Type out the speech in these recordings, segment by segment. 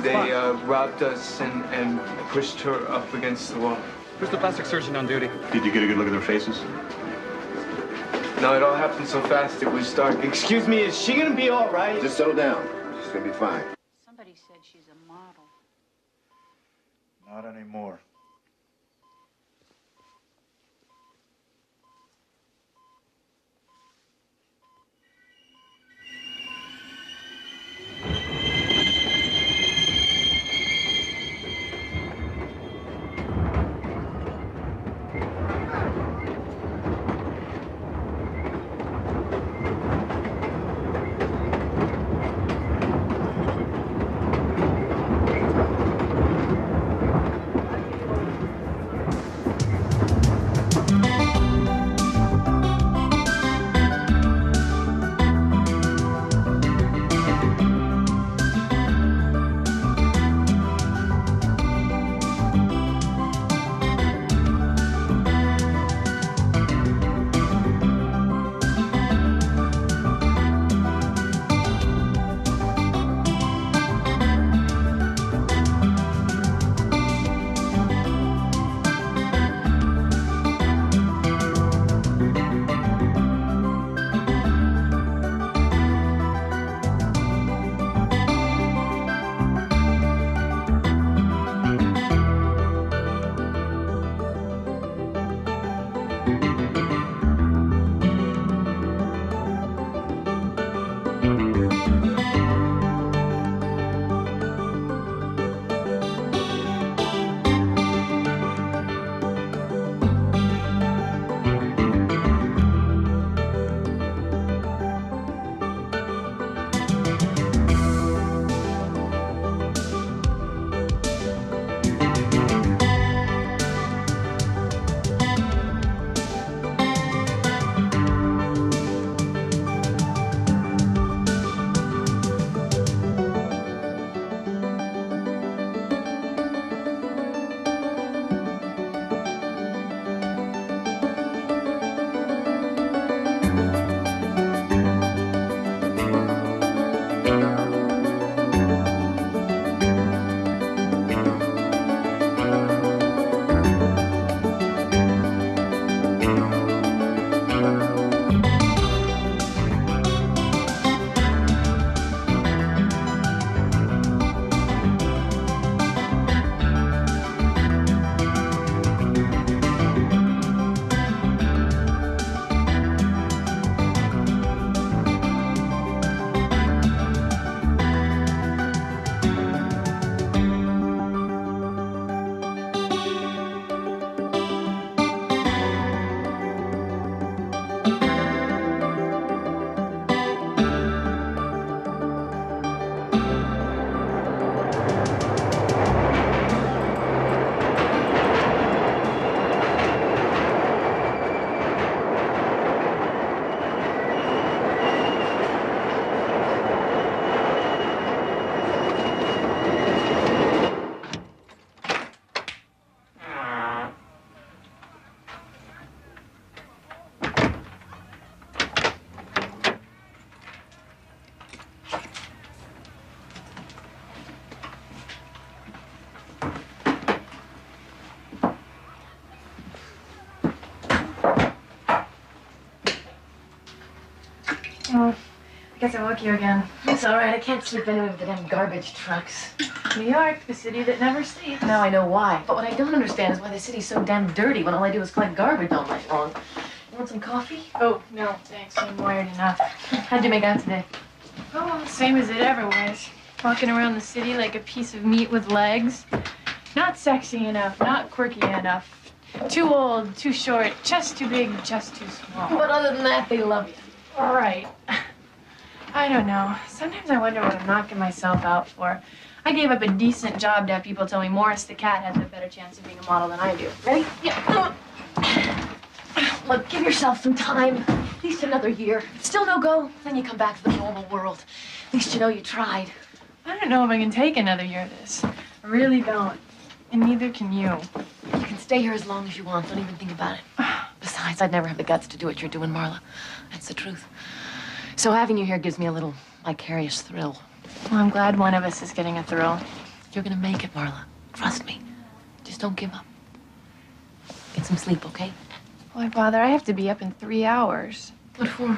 They robbed us and pushed her up against the wall. Who's the plastic surgeon on duty? Did you get a good look at their faces? No, it all happened so fast it was dark. Excuse me, is she gonna be all right? Just settle down. She's gonna be fine. Somebody said she's a model. Not anymore. Guess I woke you again. It's all right. I can't sleep anyway with the damn garbage trucks. New York, the city that never sleeps. Now I know why. But what I don't understand is why the city's so damn dirty when all I do is collect garbage all night long. You want some coffee? Oh, no, thanks. I'm wired enough. How'd you make out today? Oh, same as it ever was. Walking around the city like a piece of meat with legs. Not sexy enough, not quirky enough. Too old, too short, chest too big, chest too small. But other than that, they love you. All right. I don't know. Sometimes I wonder what I'm knocking myself out for. I gave up a decent job to have people tell me Morris the cat has a better chance of being a model than I do. Ready? Yeah. Look, give yourself some time. At least another year. If it's still no go, then you come back to the normal world. At least you know you tried. I don't know if I can take another year of this. I really don't. And neither can you. You can stay here as long as you want. Don't even think about it. Besides, I'd never have the guts to do what you're doing, Marla. That's the truth. So having you here gives me a little vicarious thrill. Well, I'm glad one of us is getting a thrill. You're gonna make it, Marla. Trust me. Just don't give up. Get some sleep, okay? Boy, Father, I have to be up in 3 hours. What for? Well,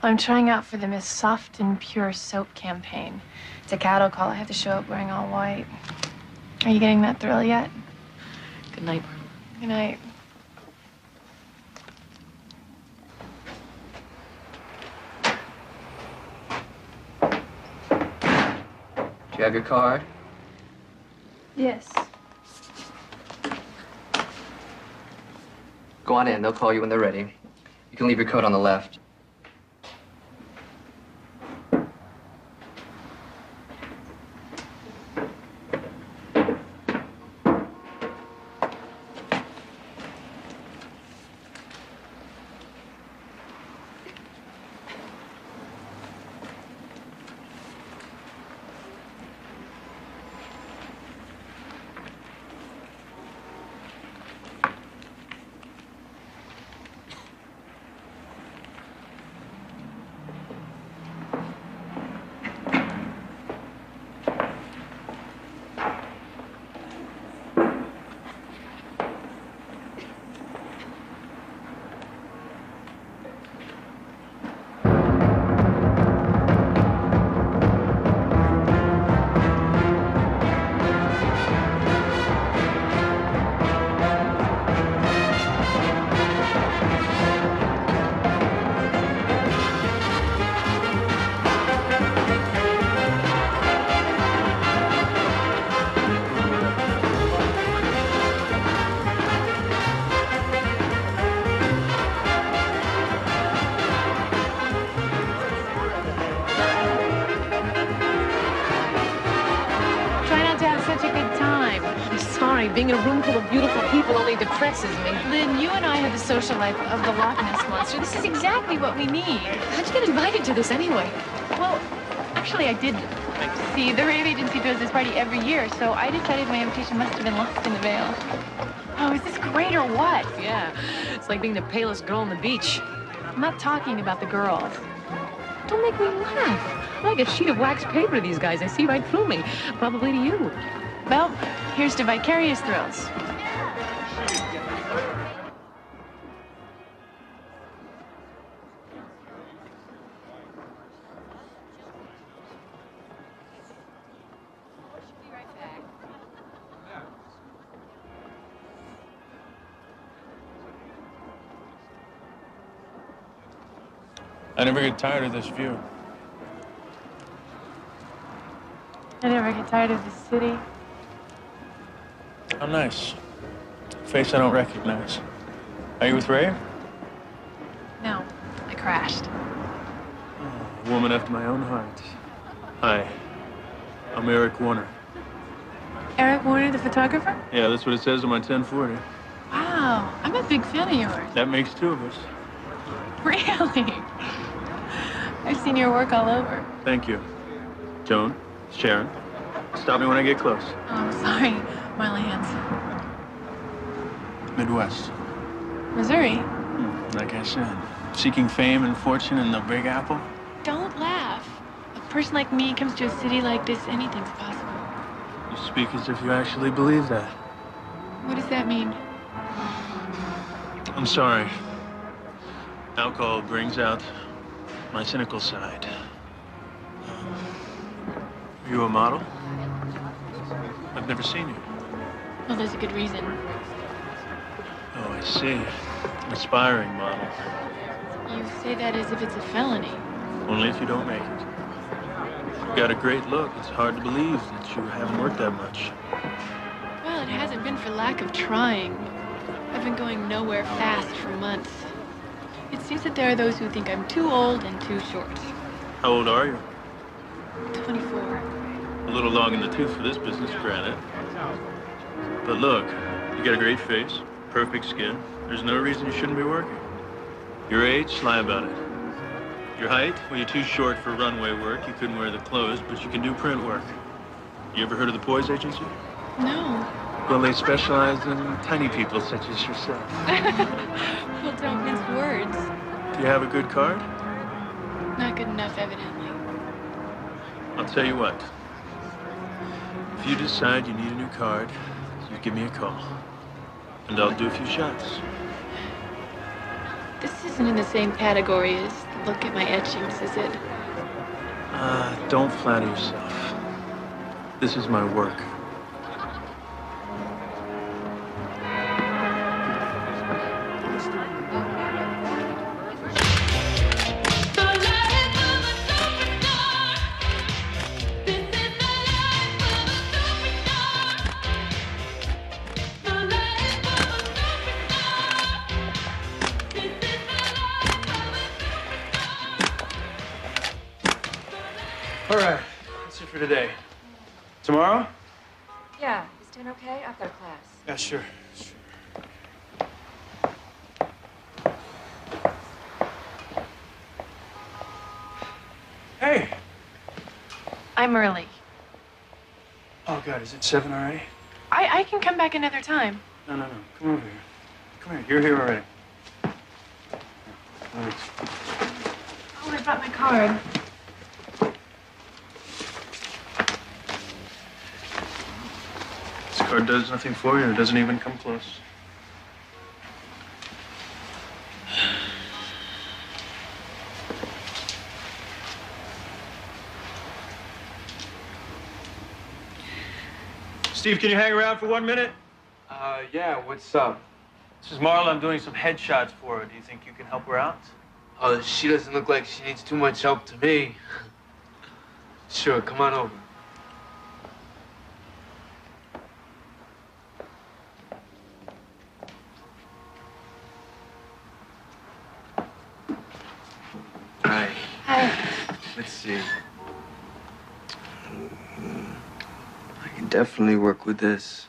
I'm trying out for the Miss Soft and Pure Soap campaign. It's a cattle call. I have to show up wearing all white. Are you getting that thrill yet? Good night, Marla. Good night. Do you have your card? Yes. Go on in. They'll call you when they're ready. You can leave your coat on the left. Being in a room full of beautiful people only depresses me. Lynn, you and I have the social life of the Loch Ness Monster. This is exactly what we need. How'd you get invited to this anyway? Well, actually, I did. See, the rave agency throws this party every year, so I decided my invitation must have been lost in the mail. Oh, is this great or what? Yeah, it's like being the palest girl on the beach. I'm not talking about the girls. Don't make me laugh. Like a sheet of wax paper to these guys. They see right through me. Probably to you. Well, here's to vicarious thrills. I never get tired of this view. I never get tired of the city. How nice. Face I don't recognize. Are you with Ray? No, I crashed. A woman after my own heart. Hi. I'm Eric Warner. Eric Warner, the photographer? Yeah, that's what it says on my 1040. Wow, I'm a big fan of yours. That makes two of us. Really? I've seen your work all over. Thank you. Joan, Sharon, stop me when I get close. Oh, I'm sorry, Marla Hanson. Midwest. Missouri? Like I said, seeking fame and fortune in the Big Apple. Don't laugh. A person like me comes to a city like this, anything's possible. You speak as if you actually believe that. What does that mean? I'm sorry. Alcohol brings out My cynical side. Are you a model? I've never seen you. Well, there's a good reason. Oh, I see. An aspiring model. You say that as if it's a felony. Only if you don't make it. You've got a great look. It's hard to believe that you haven't worked that much. Well, it hasn't been for lack of trying. I've been going nowhere fast for months. It seems that there are those who think I'm too old and too short. How old are you? 24. A little long in the tooth for this business, granted. But look, you got a great face, perfect skin. There's no reason you shouldn't be working. Your age, lie about it. Your height, well, you're too short for runway work. You couldn't wear the clothes, but you can do print work. You ever heard of the Poise Agency? No. Well, they specialize in tiny people such as yourself. Well, don't mince words. Do you have a good card? Not good enough, evidently. I'll tell you what. If you decide you need a new card, you give me a call. And I'll do a few shots. This isn't in the same category as look at my etchings, is it? Don't flatter yourself. This is my work. All right, that's it for today. Tomorrow? Yeah, is 10 okay? I've got a class. Yeah, sure. Hey! I'm early. Oh, God, is it 7 already? I can come back another time. No. Come over here. Come here. You're here already. All right. Oh, I brought my card. This card does nothing for you. It doesn't even come close. Steve, can you hang around for 1 minute? Yeah, what's up? This is Marla. I'm doing some headshots for her. Do you think you can help her out? Oh, she doesn't look like she needs too much help to me. Sure, come on over. Hi. Hi. Let's see. I can definitely work with this.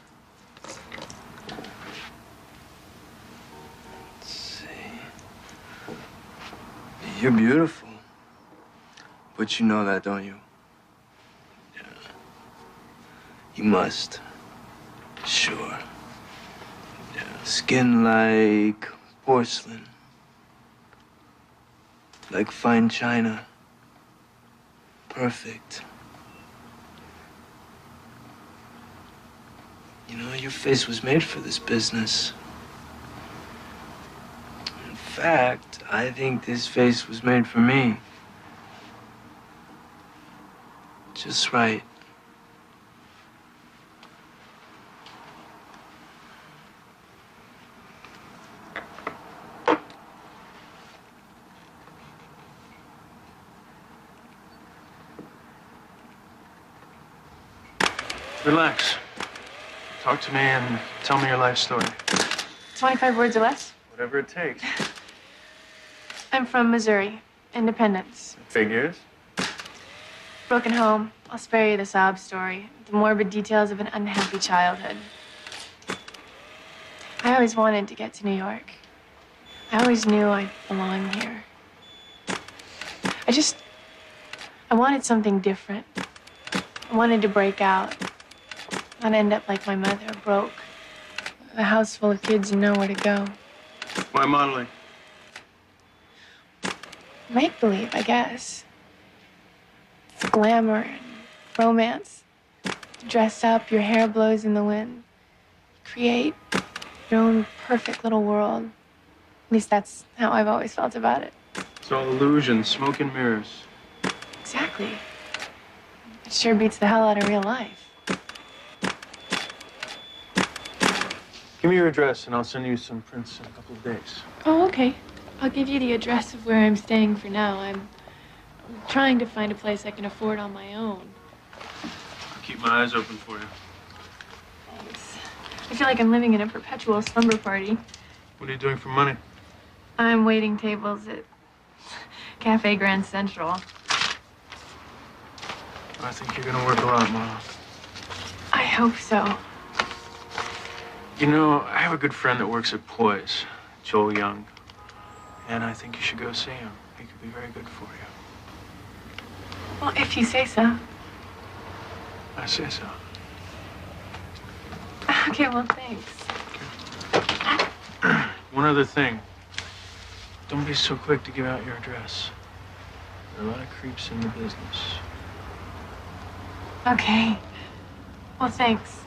Let's see. You're beautiful. But you know that, don't you? Yeah. You must. Sure. Yeah. Skin like porcelain. Like fine china. Perfect. You know, your face was made for this business. In fact, I think this face was made for me. Just right. Relax. Talk to me and tell me your life story. 25 words or less? Whatever it takes. I'm from Missouri. Independence. Figures. Broken home. I'll spare you the sob story. The morbid details of an unhappy childhood. I always wanted to get to New York. I always knew I belonged here. I wanted something different. I wanted to break out. Not end up like my mother, broke. A house full of kids and nowhere to go. Why modeling? Make-believe, I guess. It's glamour and romance. Dress up, your hair blows in the wind. Create your own perfect little world. At least that's how I've always felt about it. So It's all illusion, smoke and mirrors. Exactly. It sure beats the hell out of real life. Give me your address and I'll send you some prints in a couple of days. Oh, okay. I'll give you the address of where I'm staying for now. I'm trying to find a place I can afford on my own. I'll keep my eyes open for you. Thanks. I feel like I'm living in a perpetual slumber party. What are you doing for money? I'm waiting tables at Cafe Grand Central. I think you're gonna work a lot, Marla. I hope so. You know, I have a good friend that works at Poise, Joel Young. And I think you should go see him. He could be very good for you. Well, if you say so. I say so. Okay, well, thanks. One other thing. Don't be so quick to give out your address. There are a lot of creeps in the business. Okay. Well, thanks.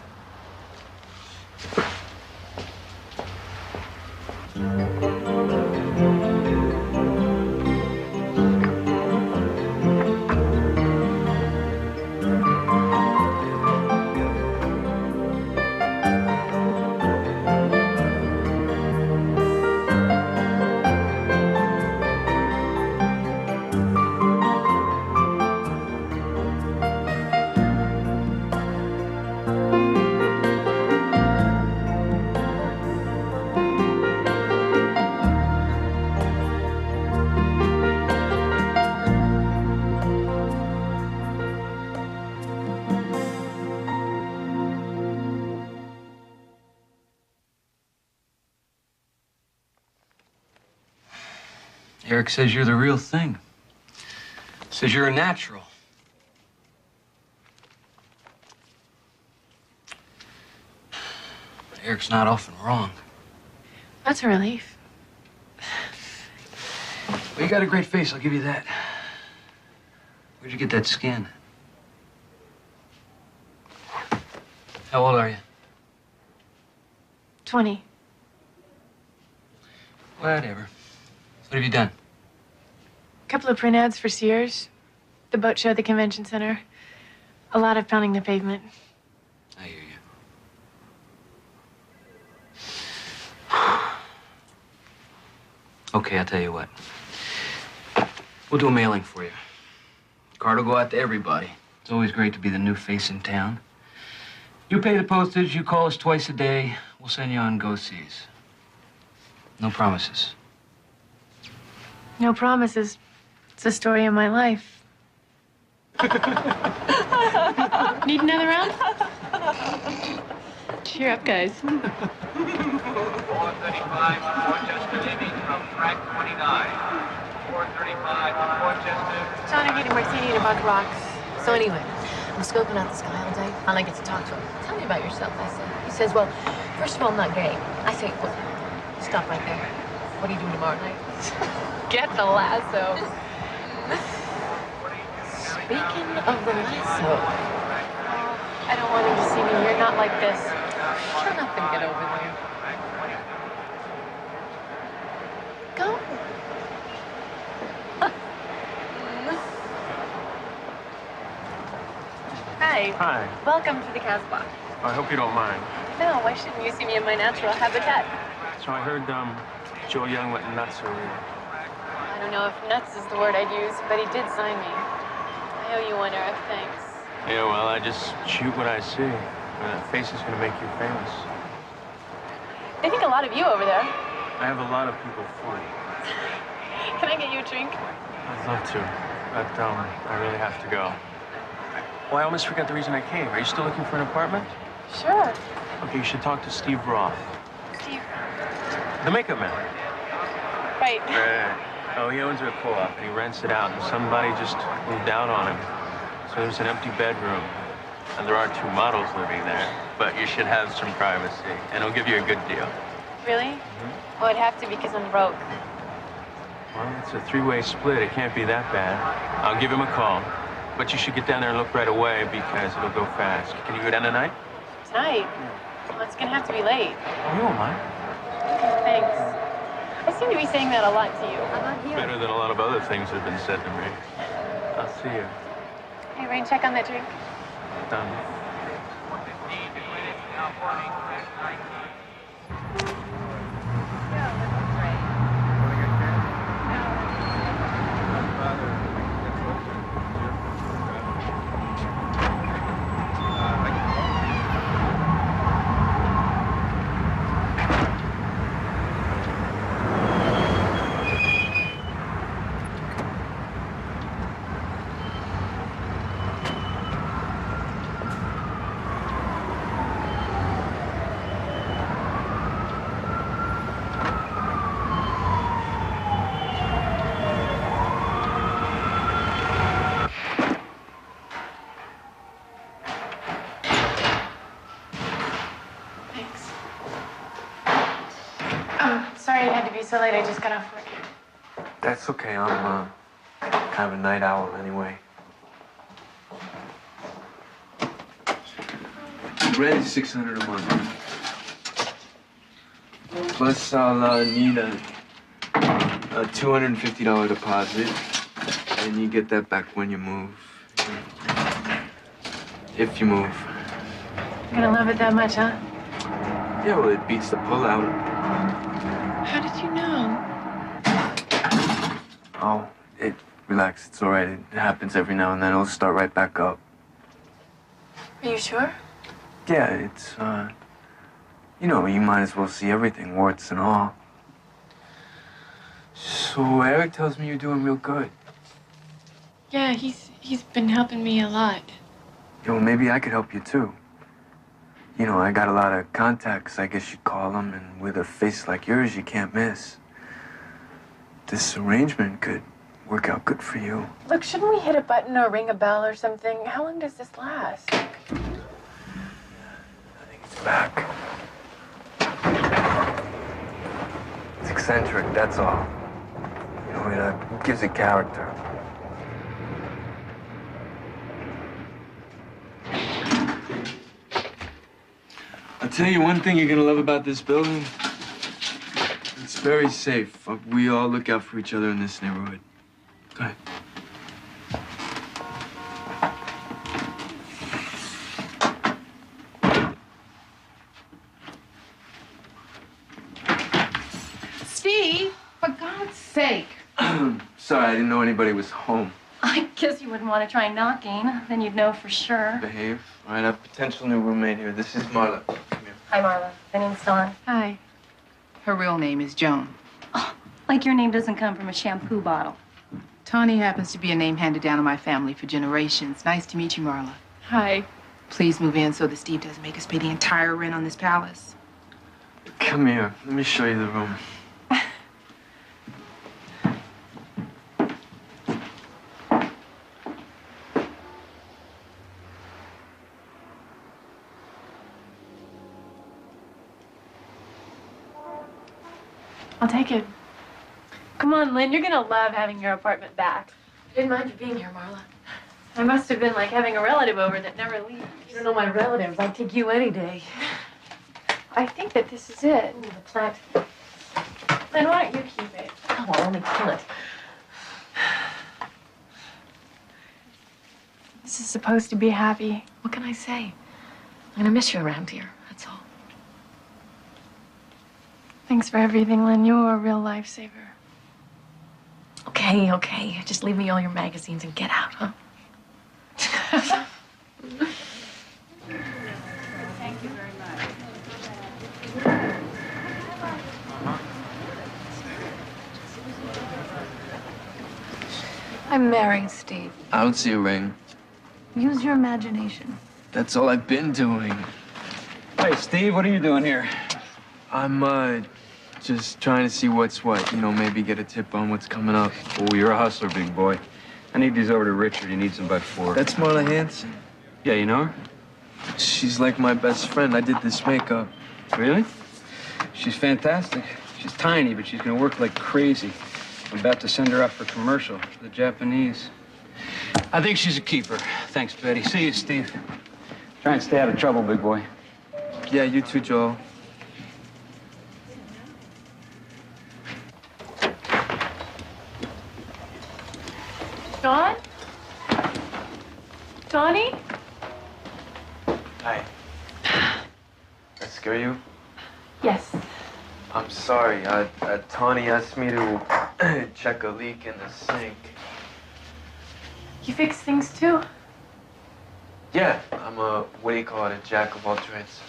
Eric says you're the real thing. Says you're a natural. Eric's not often wrong. That's a relief. Well, you got a great face, I'll give you that. Where'd you get that skin? How old are you? 20. Whatever. What have you done? A couple of print ads for Sears, the boat show at the convention center. A lot of pounding the pavement. I hear you. Okay, I'll tell you what. We'll do a mailing for you. Card will go out to everybody. It's always great to be the new face in town. You pay the postage, you call us twice a day. We'll send you on go-sees. No promises. No promises. It's the story of my life. Need another round? Cheer up, guys. 435 Portchester leaving from track 29. 435 Portchester. John, I need a martini and a bunch of rocks. So anyway, I'm scoping out this guy all day, and I get to talk to him. Tell me about yourself, I say. He says, well, first of all, I'm not gay. I say, well, stop right there. What are you doing tomorrow night? Get the lasso. Speaking of the lasso. I don't want him to see me. You're not like this. Shut up and get over there. Go. Hi. Hi. Welcome to the Casbah. I hope you don't mind. No, why shouldn't you see me in my natural habitat? So I heard, Joel Young went nuts over you. I don't know if nuts is the word I'd use, but he did sign me. I owe you one, Eric. Thanks. Yeah, well, I just shoot what I see. And that face is gonna make you famous. They think a lot of you over there. I have a lot of people for you. Can I get you a drink? I'd love to, but, I really have to go. Well, I almost forgot the reason I came. Are you still looking for an apartment? Sure. Okay, you should talk to Steve Roth. Steve. The makeup man. Right. Right. Oh, he owns a co-op, and he rents it out, and somebody just moved out on him. So there's an empty bedroom, and there are 2 models living there, but you should have some privacy, and he'll give you a good deal. Really? Mm-hmm. Well, it'd have to because I'm broke. Well, it's a 3-way split. It can't be that bad. I'll give him a call, but you should get down there and look right away because it'll go fast. Can you go down tonight? Tonight? Well, it's gonna have to be late. Oh, you won't mind. Thanks. I seem to be saying that a lot to you. I'm not here. Better than a lot of other things that have been said to me. I'll see you. Hey, Rain, check on that drink. Done. 4:15 to Greenwich, now boarding train 19. Thanks. Oh, sorry it had to be so late. I just got off work. That's okay. I'm kind of a night owl anyway. Rent is $600 a month. Plus, I'll need a $250 deposit, and you get that back when you move. If you move. You're gonna love it that much, huh? Yeah, well, it beats the pullout. How did you know? Oh, relax. It's all right. It happens every now and then. It'll start right back up. Are you sure? Yeah, it's, you know, you might as well see everything, warts and all. So Eric tells me you're doing real good. Yeah, he's been helping me a lot. Yeah, well, maybe I could help you, too. You know, I got a lot of contacts, I guess you'd call them, and with a face like yours, you can't miss. This arrangement could work out good for you. Look, shouldn't we hit a button or ring a bell or something? How long does this last? I think it's back. It's eccentric, that's all. You know, it gives it character. I'll tell you one thing you're gonna love about this building. It's very safe. We all look out for each other in this neighborhood. Go ahead. Steve, for God's sake. Sorry, I didn't know anybody was home. I guess you wouldn't want to try knocking. Then you'd know for sure. Behave. All right, I have a potential new roommate here. This is Marla. Come here. Hi, Marla. My name's Dawn. Hi. Her real name is Joan. Oh, like your name doesn't come from a shampoo bottle. Tawny happens to be a name handed down in my family for generations. Nice to meet you, Marla. Hi. Please move in so that Steve doesn't make us pay the entire rent on this palace. Come here. Let me show you the room. I'll take it. Come on, Lynn. You're gonna love having your apartment back. I didn't mind you being here, Marla. I must have been like having a relative over that never leaves. You don't know my relatives. I'd take you any day. I think that this is it. Ooh, the plant. Lynn, why don't you keep it? Oh, I'll only kill it. This is supposed to be happy. What can I say? I'm gonna miss you around here. That's all. Thanks for everything, Lynn. You're a real lifesaver. Okay, okay. Just leave me all your magazines and get out, huh? Thank you very much. I'm marrying Steve. I don't see a ring. Use your imagination. That's all I've been doing. Hey, Steve, what are you doing here? I'm, just trying to see what's what. You know, maybe get a tip on what's coming up. Oh, you're a hustler, big boy. I need these over to Richard. He needs them by 4. That's Marla Hanson. Yeah, you know her? She's like my best friend. I did this makeup. Really? She's fantastic. She's tiny, but she's gonna work like crazy. I'm about to send her out for commercial for the Japanese. I think she's a keeper. Thanks, Betty. See you, Steve. Try and stay out of trouble, big boy. Yeah, you too, Joel. scare you? Yes. I'm sorry. Tawny asked me to check a leak in the sink. You fix things too? Yeah, I'm what do you call it, a jack of all trades.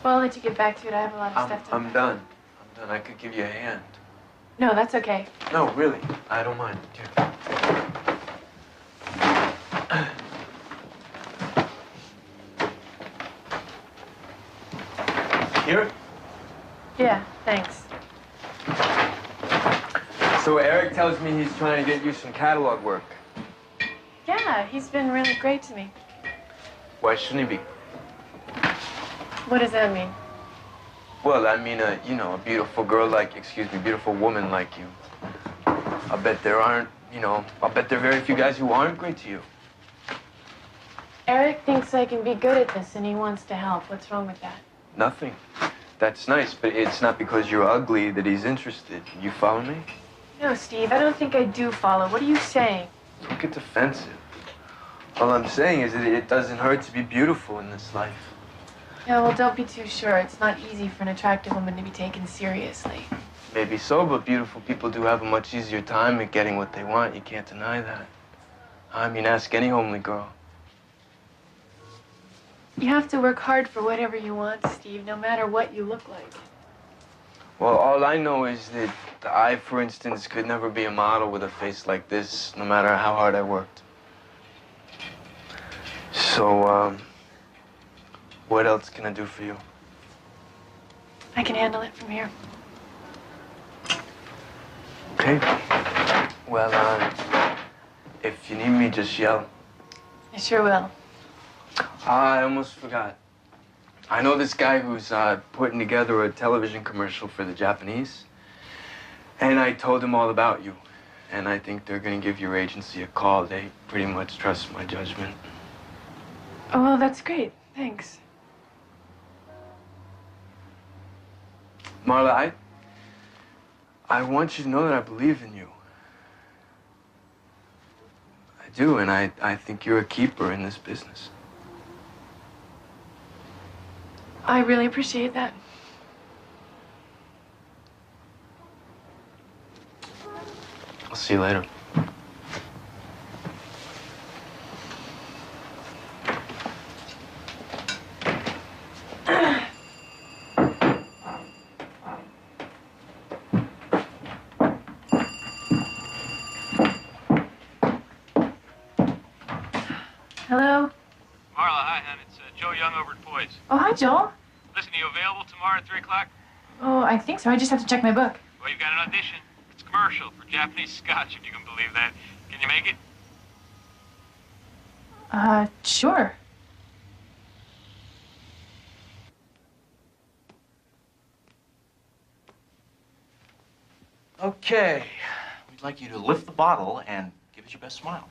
Well, I'll let you get back to it. I have a lot of stuff to... I'm done. I'm done. I could give you a hand. No, that's okay. No, really. I don't mind. Here. Here? Yeah, thanks. So Eric tells me he's trying to get you some catalog work. Yeah, he's been really great to me. Why shouldn't he be? What does that mean? Well, I mean, you know, a beautiful girl like, excuse me, beautiful woman like you. I bet there aren't, I bet there are very few guys who aren't great to you. Eric thinks I can be good at this and he wants to help. What's wrong with that? Nothing. That's nice, but it's not because you're ugly that he's interested. You follow me? No, Steve, I don't think I do follow. What are you saying? Don't get defensive. All I'm saying is that it doesn't hurt to be beautiful in this life. Yeah, well, don't be too sure. It's not easy for an attractive woman to be taken seriously. Maybe so, but beautiful people do have a much easier time at getting what they want. You can't deny that. I mean, ask any homely girl. You have to work hard for whatever you want, Steve, no matter what you look like. Well, all I know is that I, for instance, could never be a model with a face like this, no matter how hard I worked. So, what else can I do for you? I can handle it from here. Okay. Well, if you need me, just yell. I sure will. I almost forgot. I know this guy who's putting together a television commercial for the Japanese. And I told him all about you. And I think they're going to give your agency a call. They pretty much trust my judgment. Oh, well, that's great. Thanks. Marla, I want you to know that I believe in you. I do, and I think you're a keeper in this business. I really appreciate that. I'll see you later. Hello? Marla, hi, hon. It's Joe Young over at Poise. Oh, hi, Joel. Listen, are you available tomorrow at 3 o'clock? Oh, I think so. I just have to check my book. Well, you've got an audition. It's a commercial for Japanese scotch, if you can believe that. Can you make it? Sure. Okay. We'd like you to lift the bottle and give us your best smile.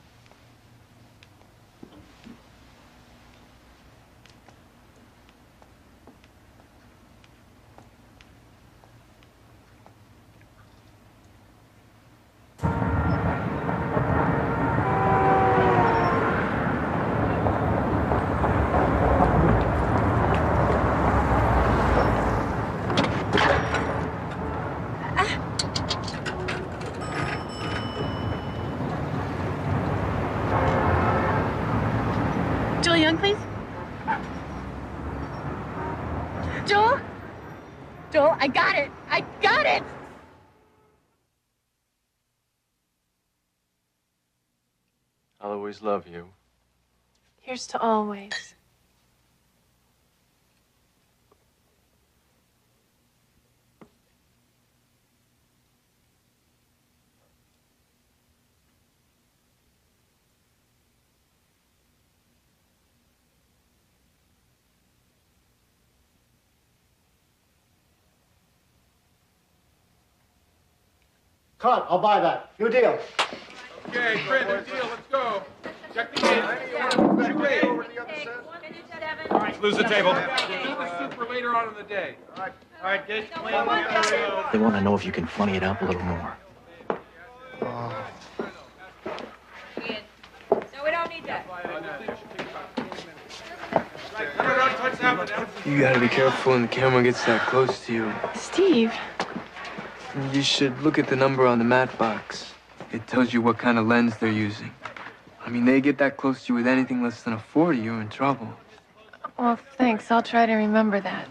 Joel Young, please. Joel? Joel, I got it. I got it. I'll always love you. Here's to always. Cut, I'll buy that. New deal. Okay, Fred, new deal. Let's go. Check the gate. All right, lose the table. Leave the soup for later on in the day. All right, gates clean. They want to know if you can funny it up a little more. So we don't need that. No, don't touch that one. You gotta be careful when the camera gets that close to you. Steve. You should look at the number on the matte box. It tells you what kind of lens they're using. I mean, they get that close to you with anything less than a 40, you're in trouble. Well, thanks. I'll try to remember that.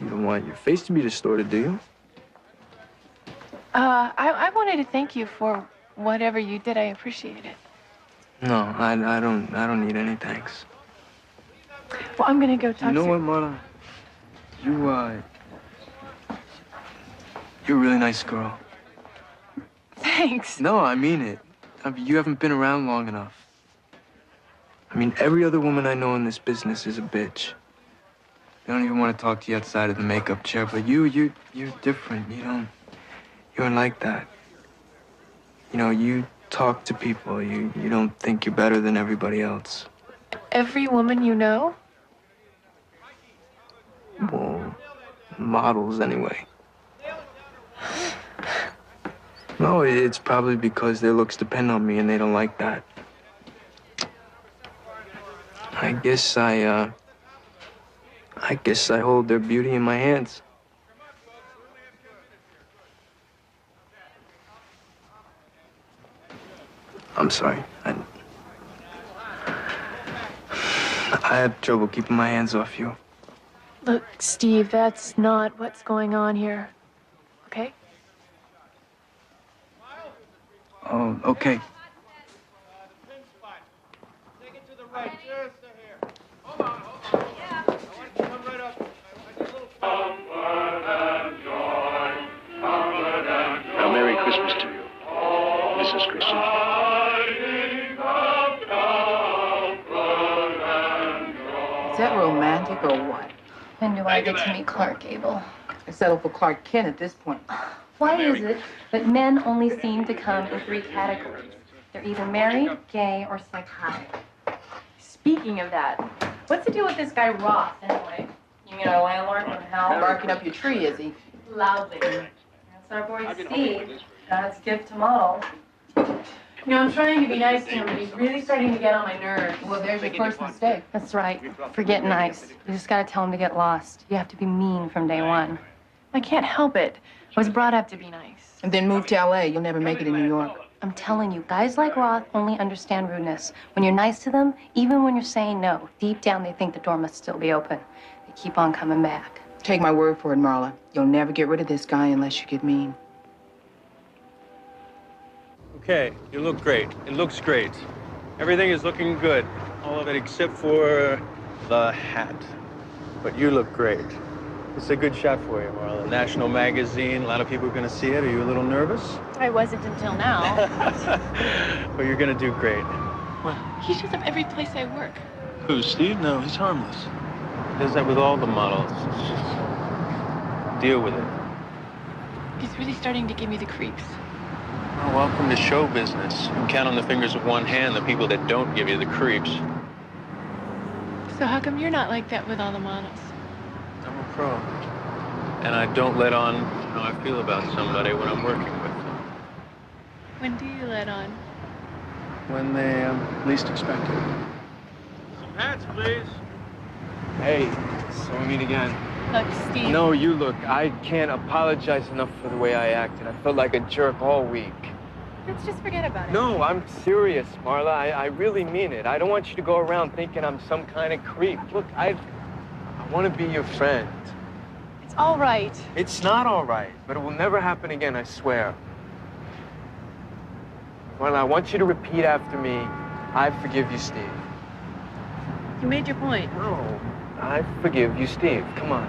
You don't want your face to be distorted, do you? I wanted to thank you for whatever you did. I appreciate it. No, I don't need any thanks. Well, I'm gonna go talk to You know what, Marla? You're a really nice girl. Thanks. No, I mean it. I mean, you haven't been around long enough. I mean, every other woman I know in this business is a bitch. They don't even want to talk to you outside of the makeup chair, but you're different. You aren't like that. You know, you talk to people. You don't think you're better than everybody else. Every woman you know? Well, models anyway. No, it's probably because their looks depend on me and they don't like that. I guess I hold their beauty in my hands. I'm sorry. I have trouble keeping my hands off you. Look, Steve, that's not what's going on here. Okay? Oh, okay. Now, Merry Christmas to you, Mrs. Christian. Is that romantic or what? When do I get to meet Clark Gable? I settle for Clark Kent at this point. Why is it that men only seem to come in 3 categories? They're either married, gay, or psychotic. Speaking of that, what's the deal with this guy Ross, anyway? You mean our landlord from hell? Barking up your tree, is he? Loudly. That's our boy Steve. God's gift to models. You know, I'm trying to be nice to him, but he's really starting to get on my nerves. Well, there's your first mistake. That's right. Forget nice. You just gotta tell him to get lost. You have to be mean from day one. I can't help it. I was brought up to be nice. And then move to L.A. You'll never make it in New York. I'm telling you, guys like Roth only understand rudeness. When you're nice to them, even when you're saying no, deep down they think the door must still be open. They keep on coming back. Take my word for it, Marla. You'll never get rid of this guy unless you get mean. Okay, you look great. It looks great. Everything is looking good. All of it except for the hat. But you look great. It's a good shot for you, Marla. National magazine, a lot of people are going to see it. Are you a little nervous? I wasn't until now. Well, you're going to do great. Well, he shows up every place I work. Who, Steve? No, he's harmless. He does that with all the models. Deal with it. He's really starting to give me the creeps. Well, welcome to show business. You can count on the fingers of one hand the people that don't give you the creeps. So how come you're not like that with all the models? I'm a pro. And I don't let on how I feel about somebody when I'm working with them. When do you let on? When they least expect it. Some hats, please. Hey, so we meet again. Look, Steve. No, you look. I can't apologize enough for the way I acted. I felt like a jerk all week. Let's just forget about it. No, I'm serious, Marla. I really mean it. I don't want you to go around thinking I'm some kind of creep. Look, I want to be your friend. It's all right. It's not all right, but it will never happen again, I swear. Marla, I want you to repeat after me, I forgive you, Steve. You made your point. No, I forgive you, Steve. Come on.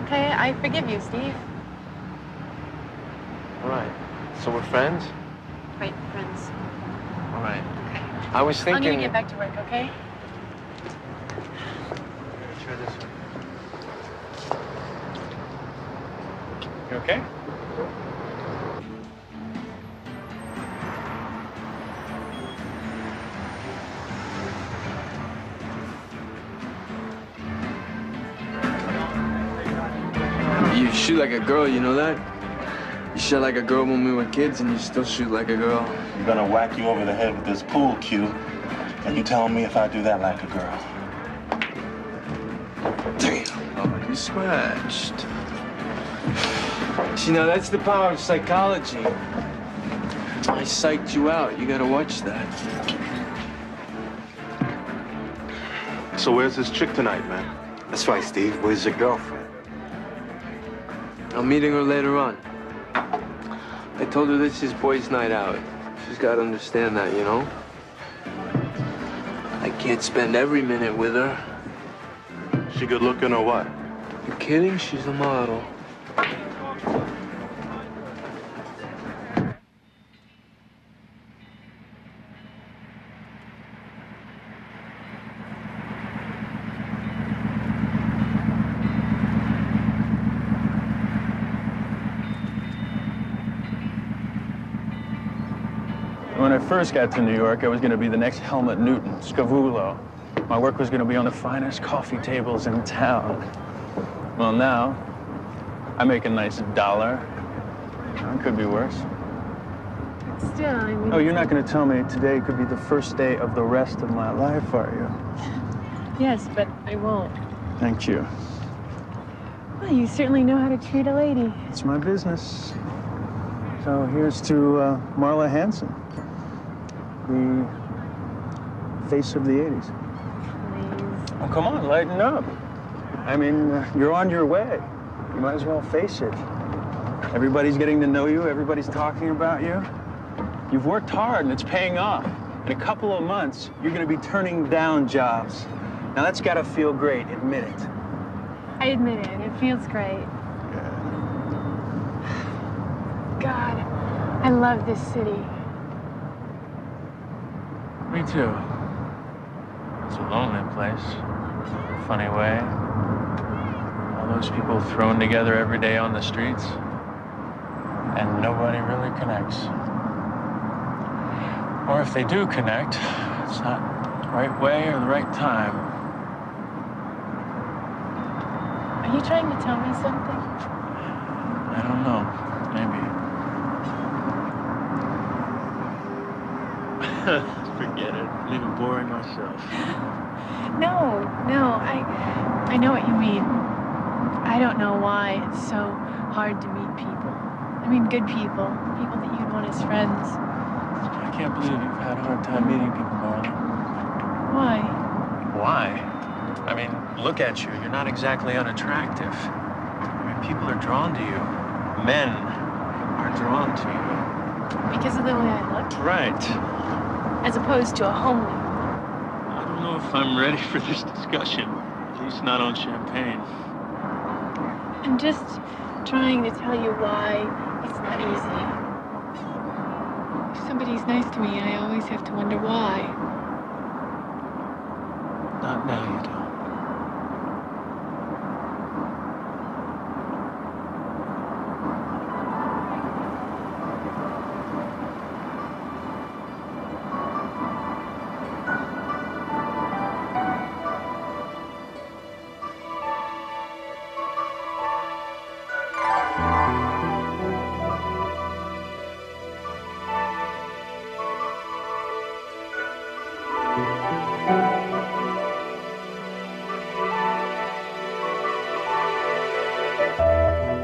Okay, I forgive you, Steve. All right. So we're friends? Right, friends. All right. I was thinking... I'm gonna get back to work, okay? Try this one. You okay? You shoot like a girl, you know that? You shot like a girl when we were kids, and you still shoot like a girl. I'm gonna whack you over the head with this pool cue, and you telling me if I do that like a girl. Damn. Oh, you scratched. See, now that's the power of psychology. I psyched you out. You gotta watch that. So where's this chick tonight, man? That's right, Steve. Where's your girlfriend? I'm meeting her later on. I told her this is boys' night out. She's gotta understand that, you know? I can't spend every minute with her. She good looking or what? You kidding? She's a model. When I first got to New York, I was going to be the next Helmut Newton, Scavullo. My work was going to be on the finest coffee tables in town. Well, now, I make a nice $1. It could be worse. Still, I mean... Oh, you're not going to tell me today could be the first day of the rest of my life, are you? Yes, but I won't. Thank you. Well, you certainly know how to treat a lady. It's my business. So here's to Marla Hanson, the face of the 80s. Please. Oh, come on, lighten up. I mean, you're on your way. You might as well face it. Everybody's getting to know you. Everybody's talking about you. You've worked hard, and it's paying off. In a couple of months, you're going to be turning down jobs. Now, that's got to feel great. Admit it. I admit it. It feels great. God, I love this city. Me too. It's a lonely place. In a funny way. All those people thrown together every day on the streets. And nobody really connects. Or if they do connect, it's not the right way or the right time. Are you trying to tell me something? I don't know. Maybe. Forget it. I'm even boring myself. No, I know what you mean. I don't know why it's so hard to meet people. I mean, good people that you'd want as friends. I can't believe you've had a hard time meeting people, Marla. Why? Why? I mean, look at you. You're not exactly unattractive. I mean, people are drawn to you. Men are drawn to you. Because of the way I look? Right. As opposed to a homely. I don't know if I'm ready for this discussion. At least not on champagne. I'm just trying to tell you why it's not easy. If somebody's nice to me, I always have to wonder why. Not now, you don't.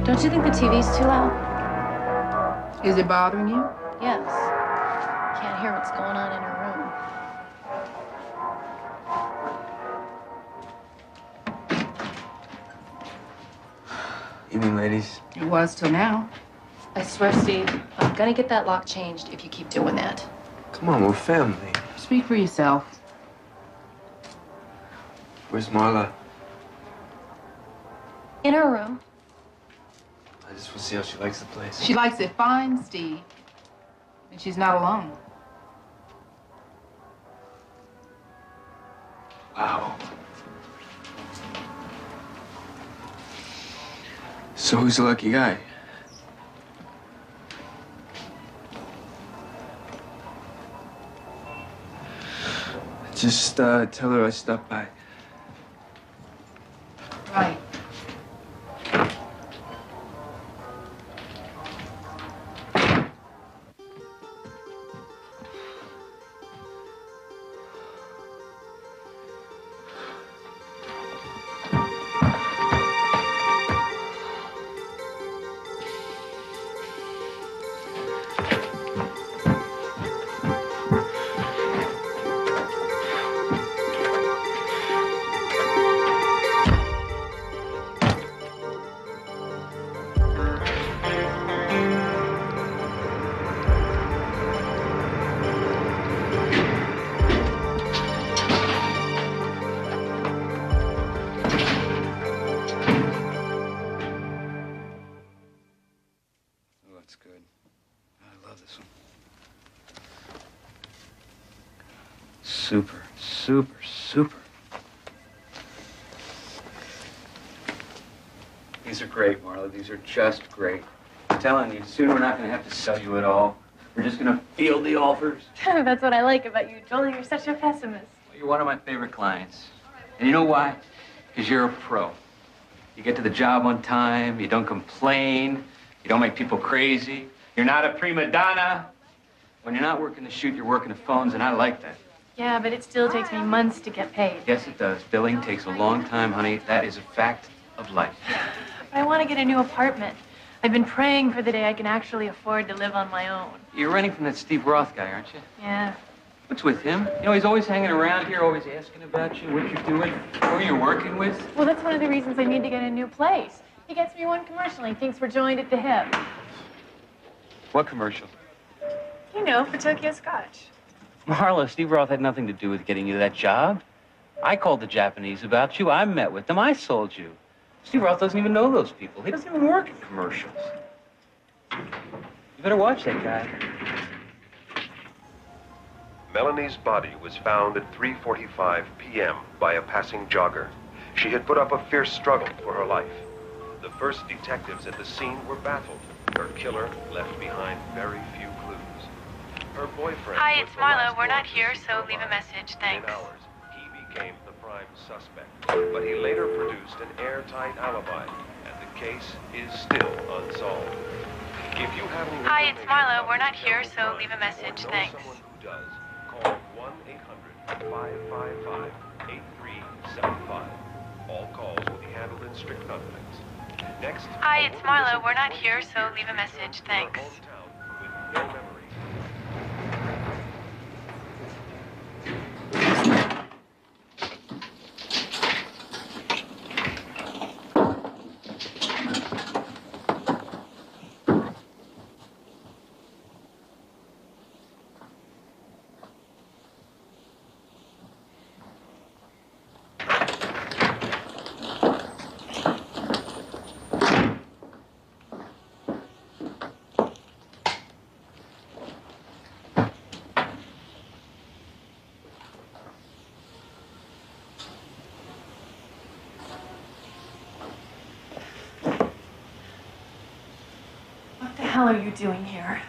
Don't you think the TV's too loud? Is it bothering you? Yes. Can't hear what's going on in her room. Evening, ladies. It was till now. I swear, Steve, I'm gonna get that lock changed if you keep doing that. Come on, we're family. Speak for yourself. Where's Marla? In her room. I just want to see how she likes the place. She likes it fine, Steve. And she's not alone. Wow. So who's the lucky guy? Just tell her I stopped by. Right. super, super, super. These are great, Marla. These are just great. I'm telling you, soon we're not going to have to sell you at all. We're just going to field the offers. That's what I like about you, Joel. You're such a pessimist. Well, you're one of my favorite clients. And you know why? Because you're a pro. You get to the job on time. You don't complain. You don't make people crazy. You're not a prima donna. When you're not working the shoot, you're working the phones, and I like that. Yeah, but it still takes me months to get paid. Yes, it does. Billing takes a long time, honey. That is a fact of life. But I want to get a new apartment. I've been praying for the day I can actually afford to live on my own. You're renting from that Steve Roth guy, aren't you? Yeah. What's with him? You know, he's always hanging around here, always asking about you, what you're doing, who you're working with. Well, that's one of the reasons I need to get a new place. He gets me one commercial. He thinks we're joined at the hip. What commercial? You know, for Tokyo Scotch. Marla, Steve Roth had nothing to do with getting you that job. I called the Japanese about you. I met with them. I sold you. Steve Roth doesn't even know those people. He doesn't even work in commercials. You better watch that guy. Melanie's body was found at 3:45 p.m. by a passing jogger. She had put up a fierce struggle for her life. The first detectives at the scene were baffled. Her killer left behind very few clues. Her boyfriend. Hi, it's Marla. We're not here, so leave a message. Thanks. In hours, he became the prime suspect. But he later produced an airtight alibi, and the case is still unsolved. If you have any Hi, it's Marla. We're not here, so leave a message. Thanks. Someone who does, call 1-800-555-8375. All calls will be handled in strict confidence. Next. Hi, it's Marla. We're not here, so leave a message. Thanks. Hometown with no memory. What the hell are you doing here?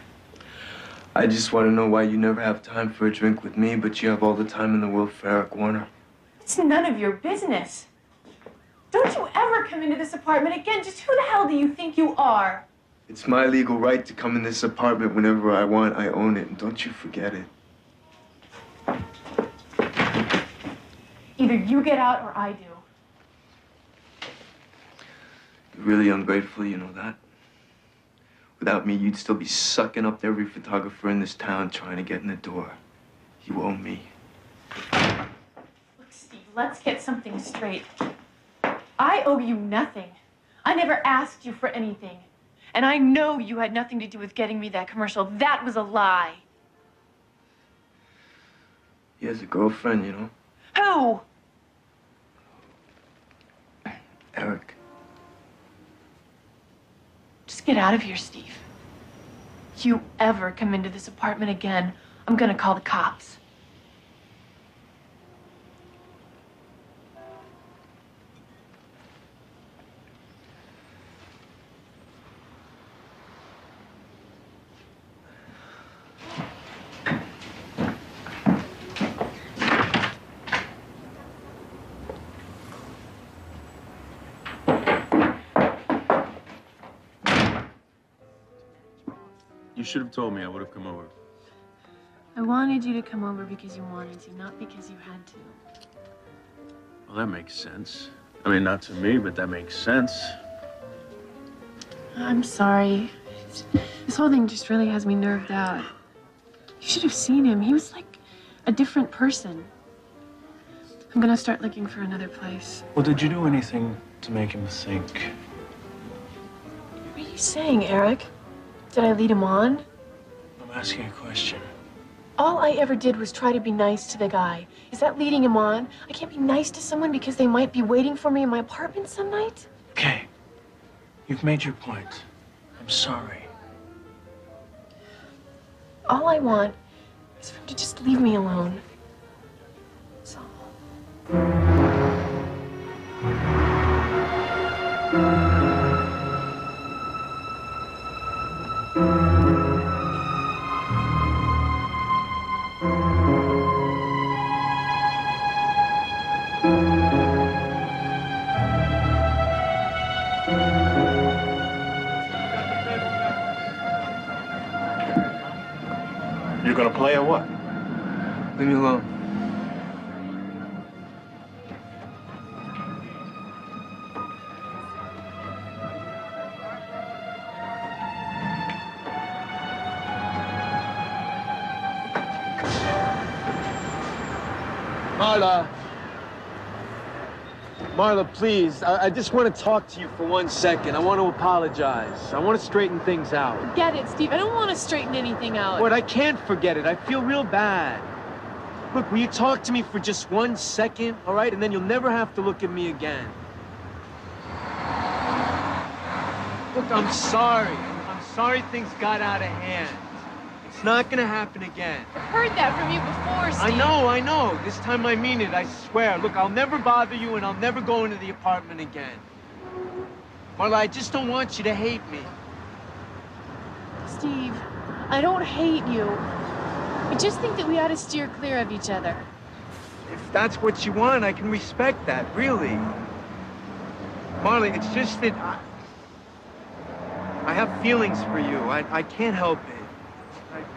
I just want to know why you never have time for a drink with me, but you have all the time in the world for Eric Warner. It's none of your business. Don't you ever come into this apartment again. Just who the hell do you think you are? It's my legal right to come in this apartment whenever I want. I own it, and don't you forget it. Either you get out or I do. You're really ungrateful, you know that? Without me, you'd still be sucking up every photographer in this town trying to get in the door. You owe me. Look, Steve, let's get something straight. I owe you nothing. I never asked you for anything. And I know you had nothing to do with getting me that commercial. That was a lie. He has a girlfriend, you know? Who? Eric. Just get out of here, Steve. You ever come into this apartment again, I'm gonna call the cops. You should have told me. I would have come over. I wanted you to come over because you wanted to, not because you had to. Well, that makes sense. I mean, not to me, but that makes sense. I'm sorry. This whole thing just really has me nerved out. You should have seen him. He was like a different person. I'm gonna start looking for another place. Well, did you do anything to make him think? What are you saying, Eric? Did I lead him on? I'm asking a question. All I ever did was try to be nice to the guy. Is that leading him on? I can't be nice to someone because they might be waiting for me in my apartment some night? Okay. You've made your point. I'm sorry. All I want is for him to just leave me alone. You gonna play or what? Leave me alone. Marla. Marla, please. I just want to talk to you for 1 second. I want to apologize. I want to straighten things out. Forget it, Steve. I don't want to straighten anything out. What? I can't forget it. I feel real bad. Look, will you talk to me for just 1 second, all right? And then you'll never have to look at me again. Look, I'm sorry. I'm sorry things got out of hand. It's not gonna happen again. I've heard that from you before, Steve. I know. This time I mean it, I swear. Look, I'll never bother you and I'll never go into the apartment again. Marla, I just don't want you to hate me. Steve, I don't hate you. I just think that we ought to steer clear of each other. If that's what you want, I can respect that, really. Marla, it's just that I have feelings for you. I can't help it.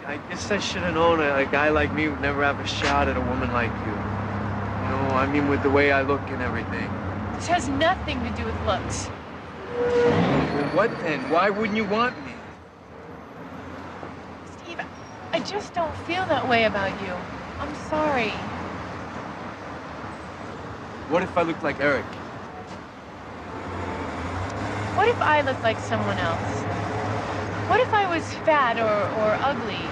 I guess I should have known a guy like me would never have a shot at a woman like you. You know, I mean, with the way I look and everything. This has nothing to do with looks. Well, what then? Why wouldn't you want me? Steve, I just don't feel that way about you. I'm sorry. What if I looked like Eric? What if I looked like someone else? What if I was fat or ugly?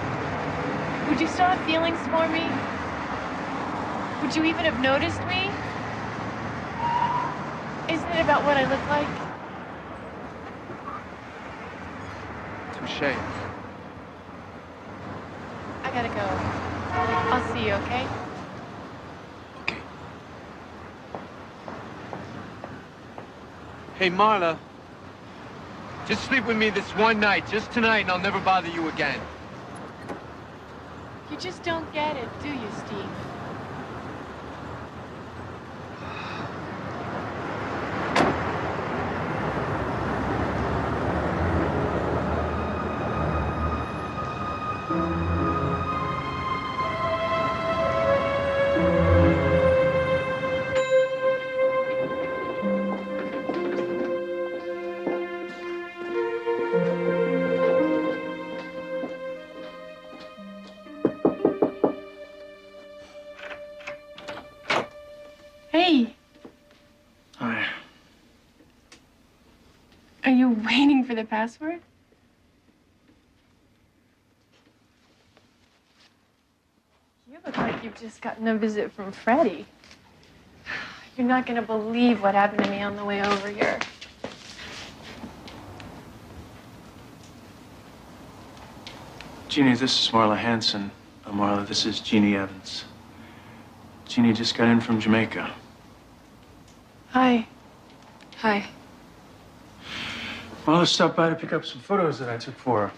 Would you still have feelings for me? Would you even have noticed me? Isn't it about what I look like? Touché. I gotta go. I'll see you, okay? Okay. Hey, Marla. Just sleep with me this one night, just tonight, and I'll never bother you again. You just don't get it, do you, Steve? Hey. Hi. Are you waiting for the password? You look like you've just gotten a visit from Freddie. You're not gonna believe what happened to me on the way over here. Jeannie, this is Marla Hanson. Marla, this is Jeannie Evans. Jeannie just got in from Jamaica. Hi. Hi. Marla stopped by to pick up some photos that I took for her.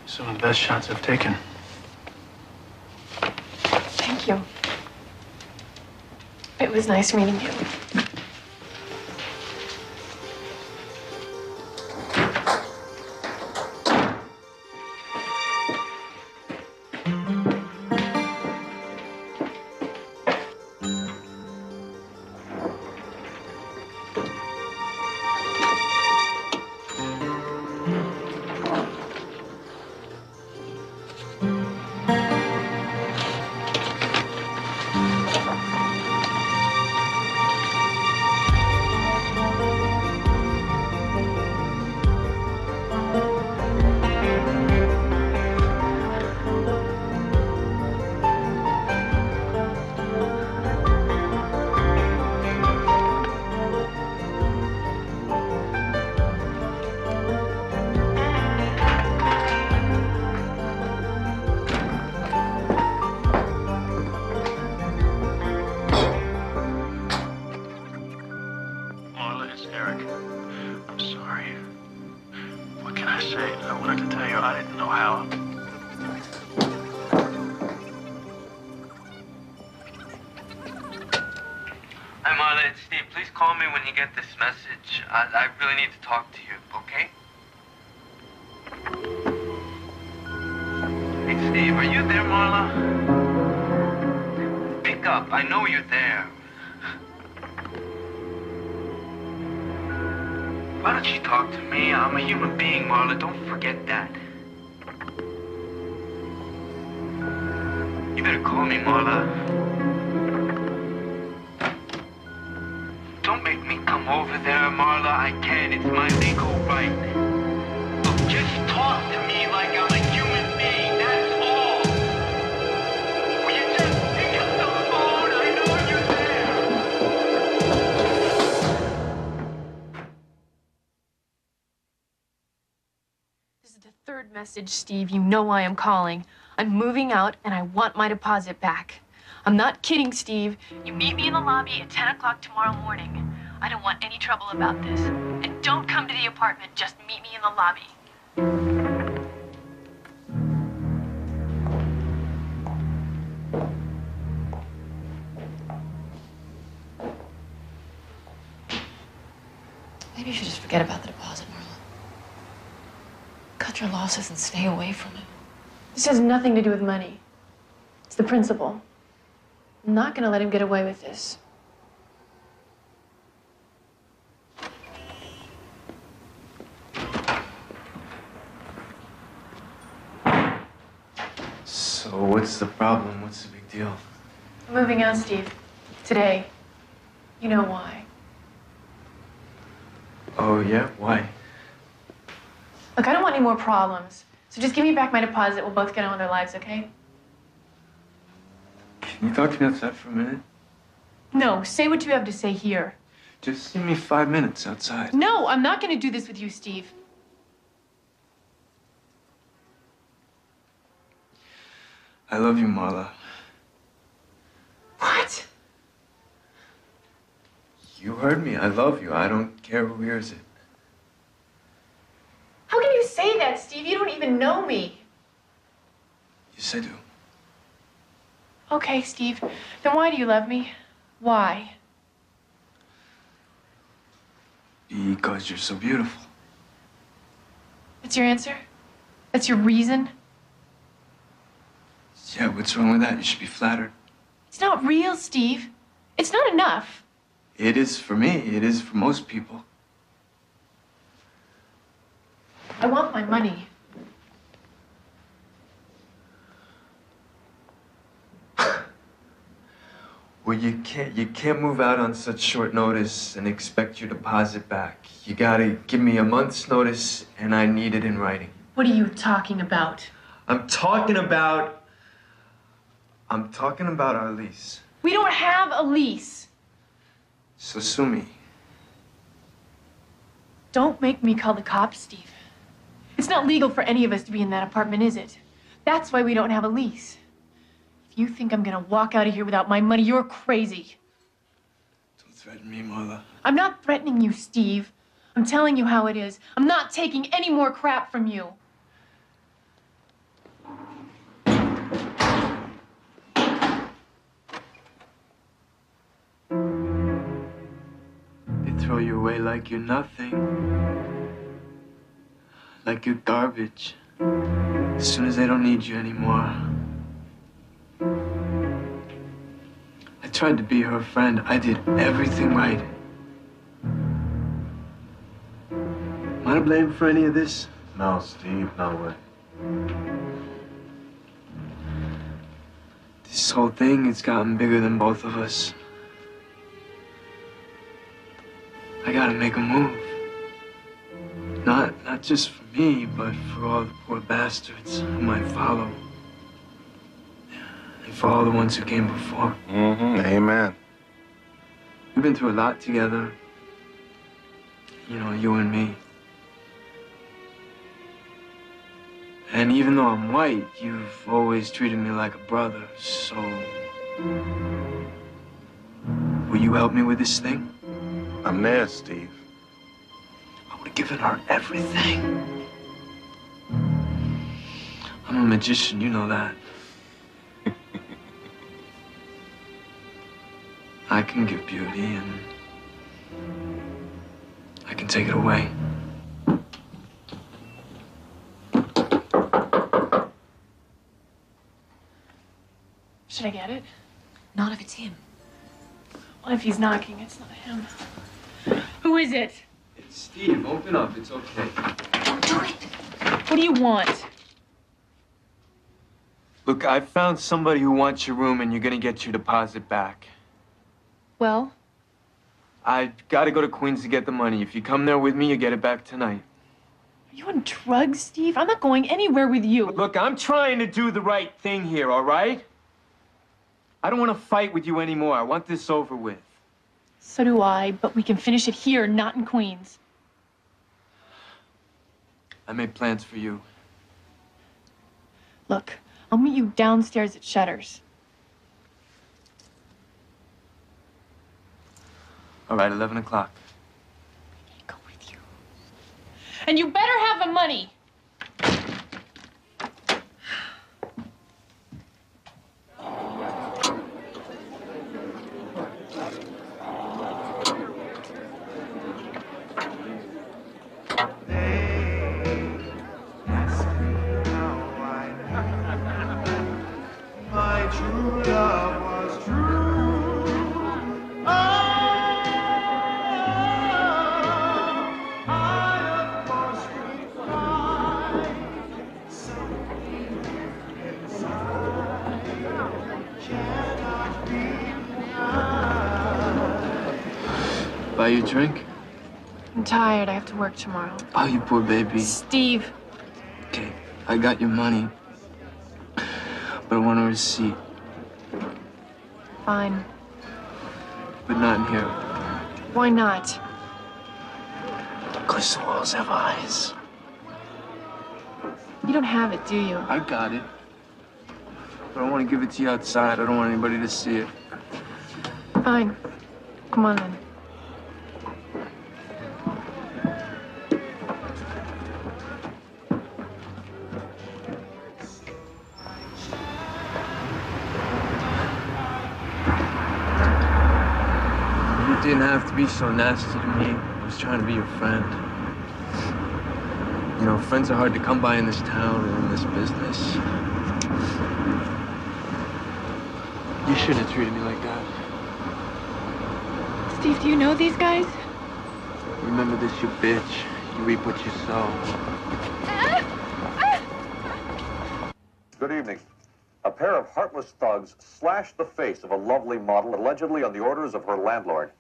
Some of the best shots I've taken. Thank you. It was nice meeting you. just say, I wanted to tell you I didn't know how. Hi, Marla, it's Steve. Please call me when you get this message. I really need to talk to you, okay? Hey, Steve, are you there, Marla? Pick up. I know you're there. Why don't you talk to me? I'm a human being, Marla. Don't forget that. You better call me, Marla. Don't make me come over there, Marla. I can. It's my legal right. Look, just talk to me like I'm a human being. That's all. Will you just pick up the phone? I know you're there. This is the third message, Steve. You know why I'm calling. I'm moving out, and I want my deposit back. I'm not kidding, Steve. You meet me in the lobby at 10 o'clock tomorrow morning. I don't want any trouble about this. And don't come to the apartment. Just meet me in the lobby. Maybe you should just forget about the deposit, Marla. Cut your losses and stay away from it. This has nothing to do with money. It's the principle. I'm not gonna let him get away with this. So what's the problem? What's the big deal? I'm moving out, Steve. Today. You know why. Oh, yeah? Why? Look, I don't want any more problems. So just give me back my deposit. We'll both get on with our lives, okay? Can you talk to me outside for a minute? No, say what you have to say here. Just give me 5 minutes outside. No, I'm not gonna do this with you, Steve. I love you, Marla. What? You heard me. I love you. I don't care who hears it. How can you say that, Steve? You don't even know me. Yes, I do. Okay, Steve. Then why do you love me? Why? Because you're so beautiful. That's your answer? That's your reason? Yeah, what's wrong with that? You should be flattered. It's not real, Steve. It's not enough. It is for me. It is for most people. I want my money. Well, you can't move out on such short notice and expect your deposit back. You gotta give me a month's notice, and I need it in writing. What are you talking about? I'm talking about our lease. We don't have a lease. So sue me. Don't make me call the cops, Steve. It's not legal for any of us to be in that apartment, is it? That's why we don't have a lease. If you think I'm gonna walk out of here without my money, you're crazy. Don't threaten me, Marla. I'm not threatening you, Steve. I'm telling you how it is. I'm not taking any more crap from you. They throw you away like you're nothing. Like you're garbage. As soon as they don't need you anymore. I tried to be her friend. I did everything right. Am I to blame for any of this? No, Steve, no way. This whole thing, it's gotten bigger than both of us. I gotta make a move. Not just for me, but for all the poor bastards who might follow. And for all the ones who came before. Mm-hmm. Amen. We've been through a lot together. You know, you and me. And even though I'm white, you've always treated me like a brother, so... Will you help me with this thing? I'm there, Steve. I would have given her everything. I'm a magician, you know that. I can give beauty and I can take it away. Should I get it? Not if it's him. Well, if he's knocking, it's not him. Who is it? It's Steve. Open up. It's okay. Don't do it. What do you want? Look, I found somebody who wants your room, and you're gonna get your deposit back. Well? I gotta go to Queens to get the money. If you come there with me, you get it back tonight. Are you on drugs, Steve? I'm not going anywhere with you. Look, I'm trying to do the right thing here, all right? I don't want to fight with you anymore. I want this over with. So do I, but we can finish it here, not in Queens. I made plans for you. Look, I'll meet you downstairs at Shutters. All right, 11 o'clock. Go with you. And you better have the money. Buy you a drink? I'm tired. I have to work tomorrow. Oh, you poor baby. Steve. Okay, I got your money. But I want a receipt. Fine. But not in here. Why not? Because the walls have eyes. You don't have it, do you? I got it. But I want to give it to you outside. I don't want anybody to see it. Fine. Come on then. You didn't have to be so nasty to me. I was trying to be your friend. You know, friends are hard to come by in this town or in this business. You shouldn't have treated me like that. Steve, do you know these guys? Remember this, you bitch. You reap what you sow. Good evening. A pair of heartless thugs slashed the face of a lovely model, allegedly on the orders of her landlord.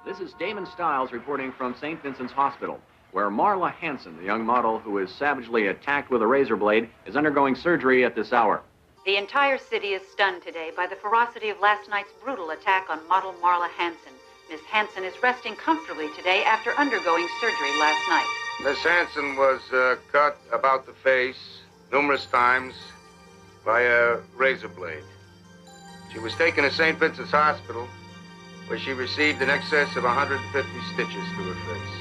This is Damon Stiles reporting from St. Vincent's Hospital, where Marla Hanson, the young model who is savagely attacked with a razor blade, is undergoing surgery at this hour. The entire city is stunned today by the ferocity of last night's brutal attack on model Marla Hanson. Miss Hanson is resting comfortably today after undergoing surgery last night. Miss Hanson was cut about the face numerous times by a razor blade. She was taken to St. Vincent's Hospital, where she received in excess of 150 stitches to her face.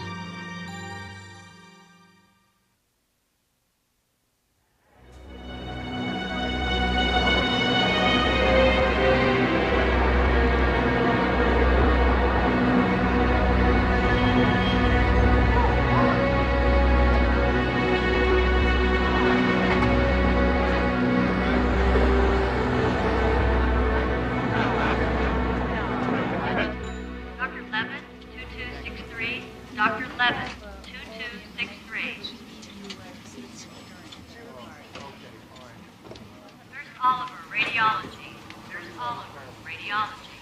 Dr. Levin, 2263. Nurse Oliver, radiology. Nurse Oliver, radiology.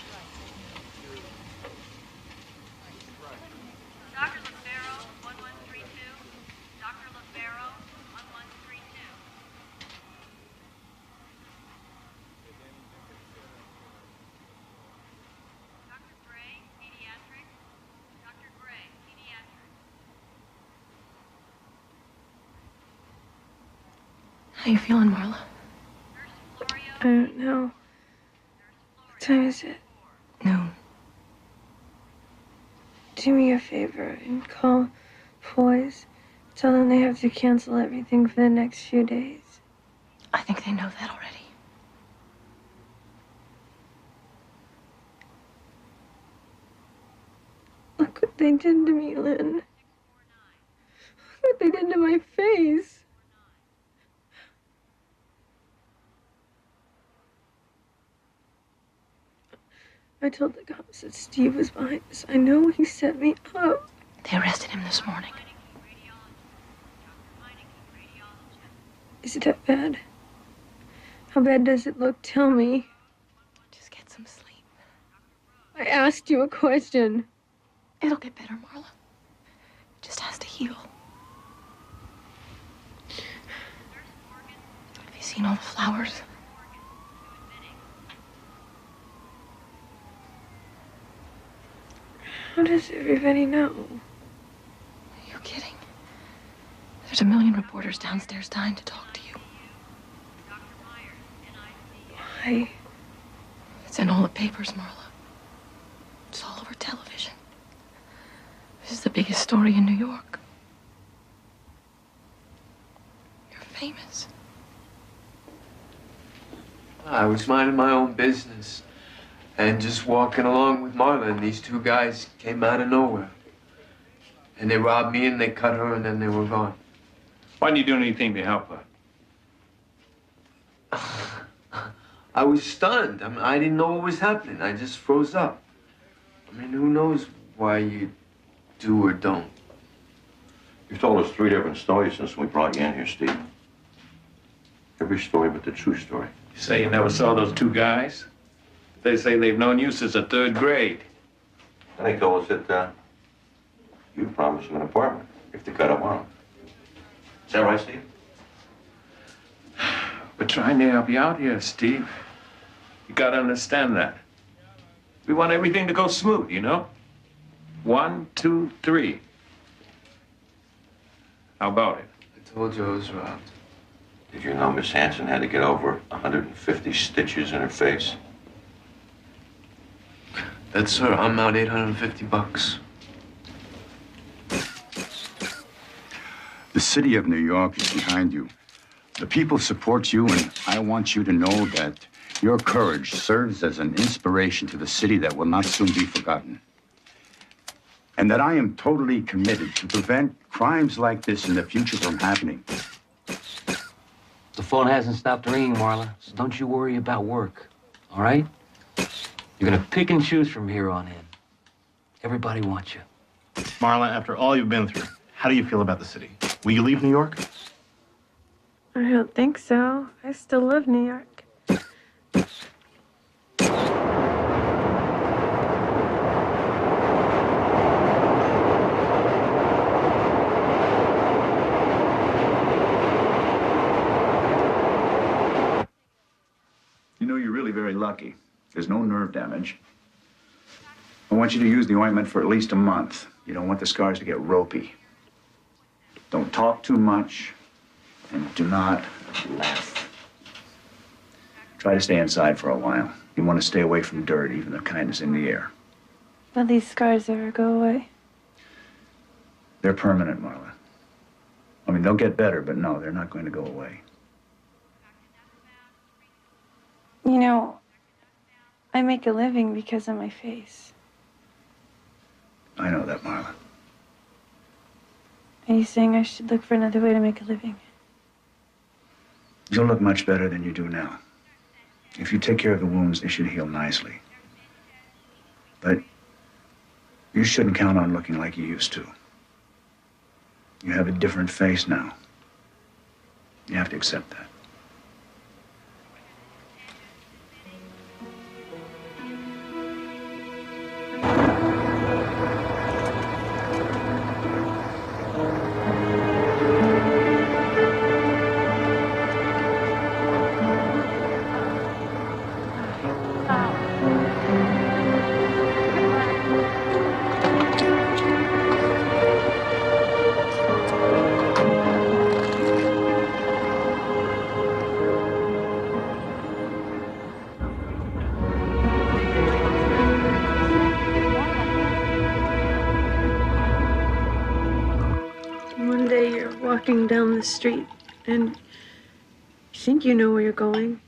Dr. Lefaro, 1132. Dr. Lefaro, 1132. Dr. Gray, pediatrics. Dr. Gray, pediatrics. How you feeling, Marla? I don't know. What time is it? No. Do me a favor and call boys. Tell them they have to cancel everything for the next few days. I think they know that already. Look what they did to me, Lynn. Look what they did to my face. I told the cops that Steve was behind this. I know he set me up. They arrested him this morning. Is it that bad? How bad does it look? Tell me. Just get some sleep. I asked you a question. It'll get better, Marla. It just has to heal. Have you seen all the flowers? How does everybody know? Are you kidding? There's a million reporters downstairs dying to talk to you. Why? It's in all the papers, Marla. It's all over television. This is the biggest story in New York. You're famous. I was minding my own business and just walking along with Marla, and these two guys came out of nowhere. And they robbed me, and they cut her, and then they were gone. Why didn't you do anything to help her? I was stunned. I mean, I didn't know what was happening. I just froze up. I mean, who knows why you do or don't. You've told us 3 different stories since we brought you in here, Steve. Every story but the true story. You say you never saw those two guys? They say they've known you since the 3rd grade. And they told us that you promised them an apartment if they cut up on them. Is that right, Steve? We're trying to help you out here, Steve. You gotta understand that. We want everything to go smooth, you know? 1, 2, 3. How about it? I told you I was robbed. Did you know Miss Hanson had to get over 150 stitches in her face? That's her. I'm out $850. The city of New York is behind you. The people support you, and I want you to know that your courage serves as an inspiration to the city that will not soon be forgotten. And that I am totally committed to prevent crimes like this in the future from happening. The phone hasn't stopped ringing, Marla, so don't you worry about work, all right? You're gonna pick and choose from here on in. Everybody wants you. Marla, after all you've been through, how do you feel about the city? Will you leave New York? I don't think so. I still love New York. You know, you're really very lucky. There's no nerve damage. I want you to use the ointment for at least a month. You don't want the scars to get ropey. Don't talk too much, and do not laugh. Try to stay inside for a while. You want to stay away from dirt, even the kind that's in the air. Will these scars ever go away? They're permanent, Marla. I mean, they'll get better, but no, they're not going to go away. You know, I make a living because of my face. I know that, Marla. Are you saying I should look for another way to make a living? You'll look much better than you do now. If you take care of the wounds, they should heal nicely. But you shouldn't count on looking like you used to. You have a different face now. You have to accept that. One day you're walking down the street and You think you know where you're going.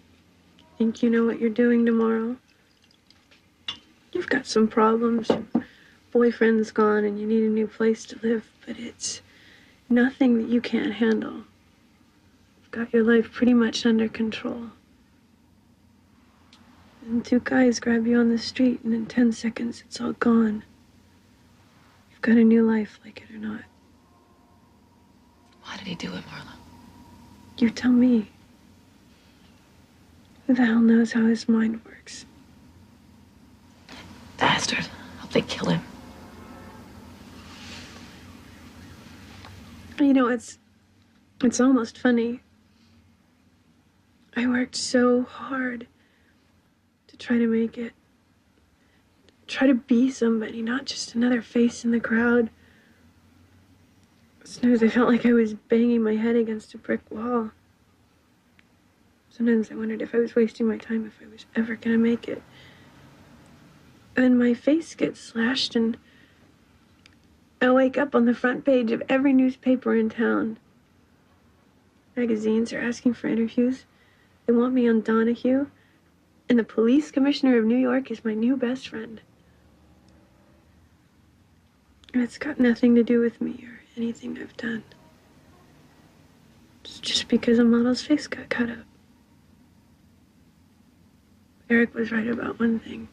You think you know what you're doing tomorrow. You've got some problems. Your boyfriend's gone and you need a new place to live, but it's nothing that you can't handle. You've got your life pretty much under control. And two guys grab you on the street, and in 10 seconds, it's all gone. You've got a new life, like it or not. Why did he do it, Marla? You tell me. Who the hell knows how his mind works? Bastard. Hope they kill him. You know, it's almost funny. I worked so hard to try to make it. Try to be somebody, not just another face in the crowd. Sometimes I felt like I was banging my head against a brick wall. Sometimes I wondered if I was wasting my time, if I was ever gonna make it. And my face gets slashed, and I wake up on the front page of every newspaper in town. Magazines are asking for interviews. They want me on Donahue. And the police commissioner of New York is my new best friend. And it's got nothing to do with me or anything I've done. It's just because a model's face got cut up. Eric was right about one thing.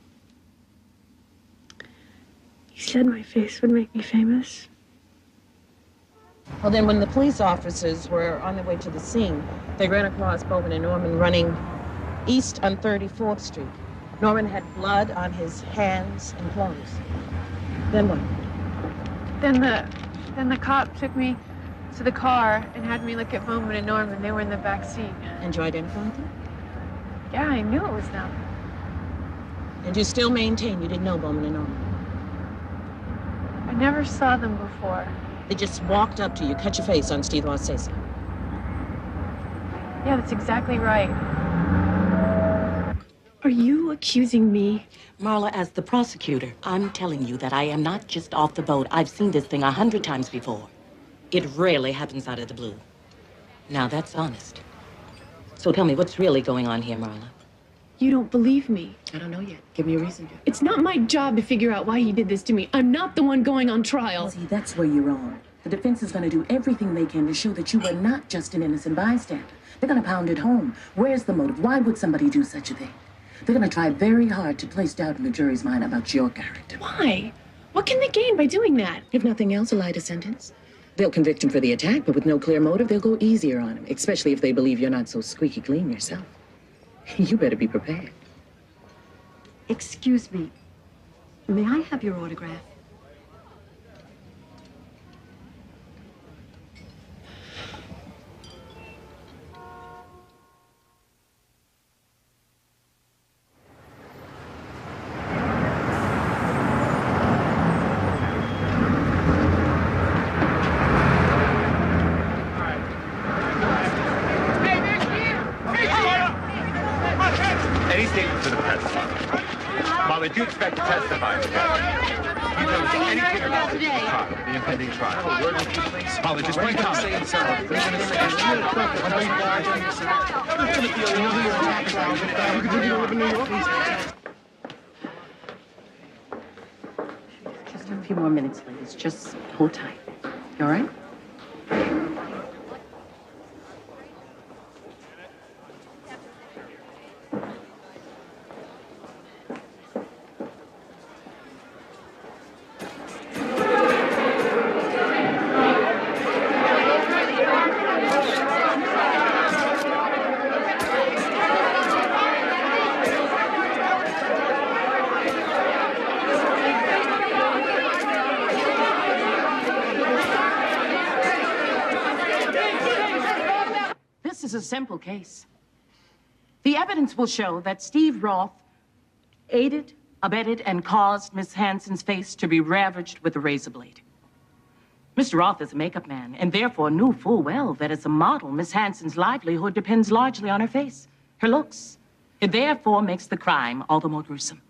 He said my face would make me famous. Well, then when the police officers were on their way to the scene, they ran across Bowman and Norman running east on 34th Street. Norman had blood on his hands and clothes. Then what? Then the cop took me to the car and had me look at Bowman and Norman. They were in the back seat. And you identified them? Yeah, I knew it was them. And you still maintain you didn't know Bowman and Norman? I never saw them before. They just walked up to you, cut your face on Steve Ross say-so. Yeah, that's exactly right. Are you accusing me? Marla, as the prosecutor, I'm telling you that I am not just off the boat. I've seen this thing 100 times before. It rarely happens out of the blue. Now, that's honest. So tell me, what's really going on here, Marla? You don't believe me. I don't know yet. Give me a reason to. It's not my job to figure out why he did this to me. I'm not the one going on trial. See, that's where you're wrong. The defense is going to do everything they can to show that you were not just an innocent bystander. They're going to pound it home. Where's the motive? Why would somebody do such a thing? They're going to try very hard to place doubt in the jury's mind about your character. Why? What can they gain by doing that? If nothing else, a lighter sentence. They'll convict him for the attack, but with no clear motive, they'll go easier on him, especially if they believe you're not so squeaky clean yourself. You better be prepared. Excuse me. May I have your autograph? Any statement to the press? Molly, do you expect to testify today? You tell us anything about the trial, the impending trial. Word with you, please. Molly, just one comment. Just a few more minutes, ladies. Just hold tight. You all right? This is a simple case. The evidence will show that Steve Roth aided, abetted, and caused Miss Hanson's face to be ravaged with a razor blade. Mr. Roth is a makeup man, and therefore knew full well that as a model, Miss Hanson's livelihood depends largely on her face, her looks. It therefore makes the crime all the more gruesome.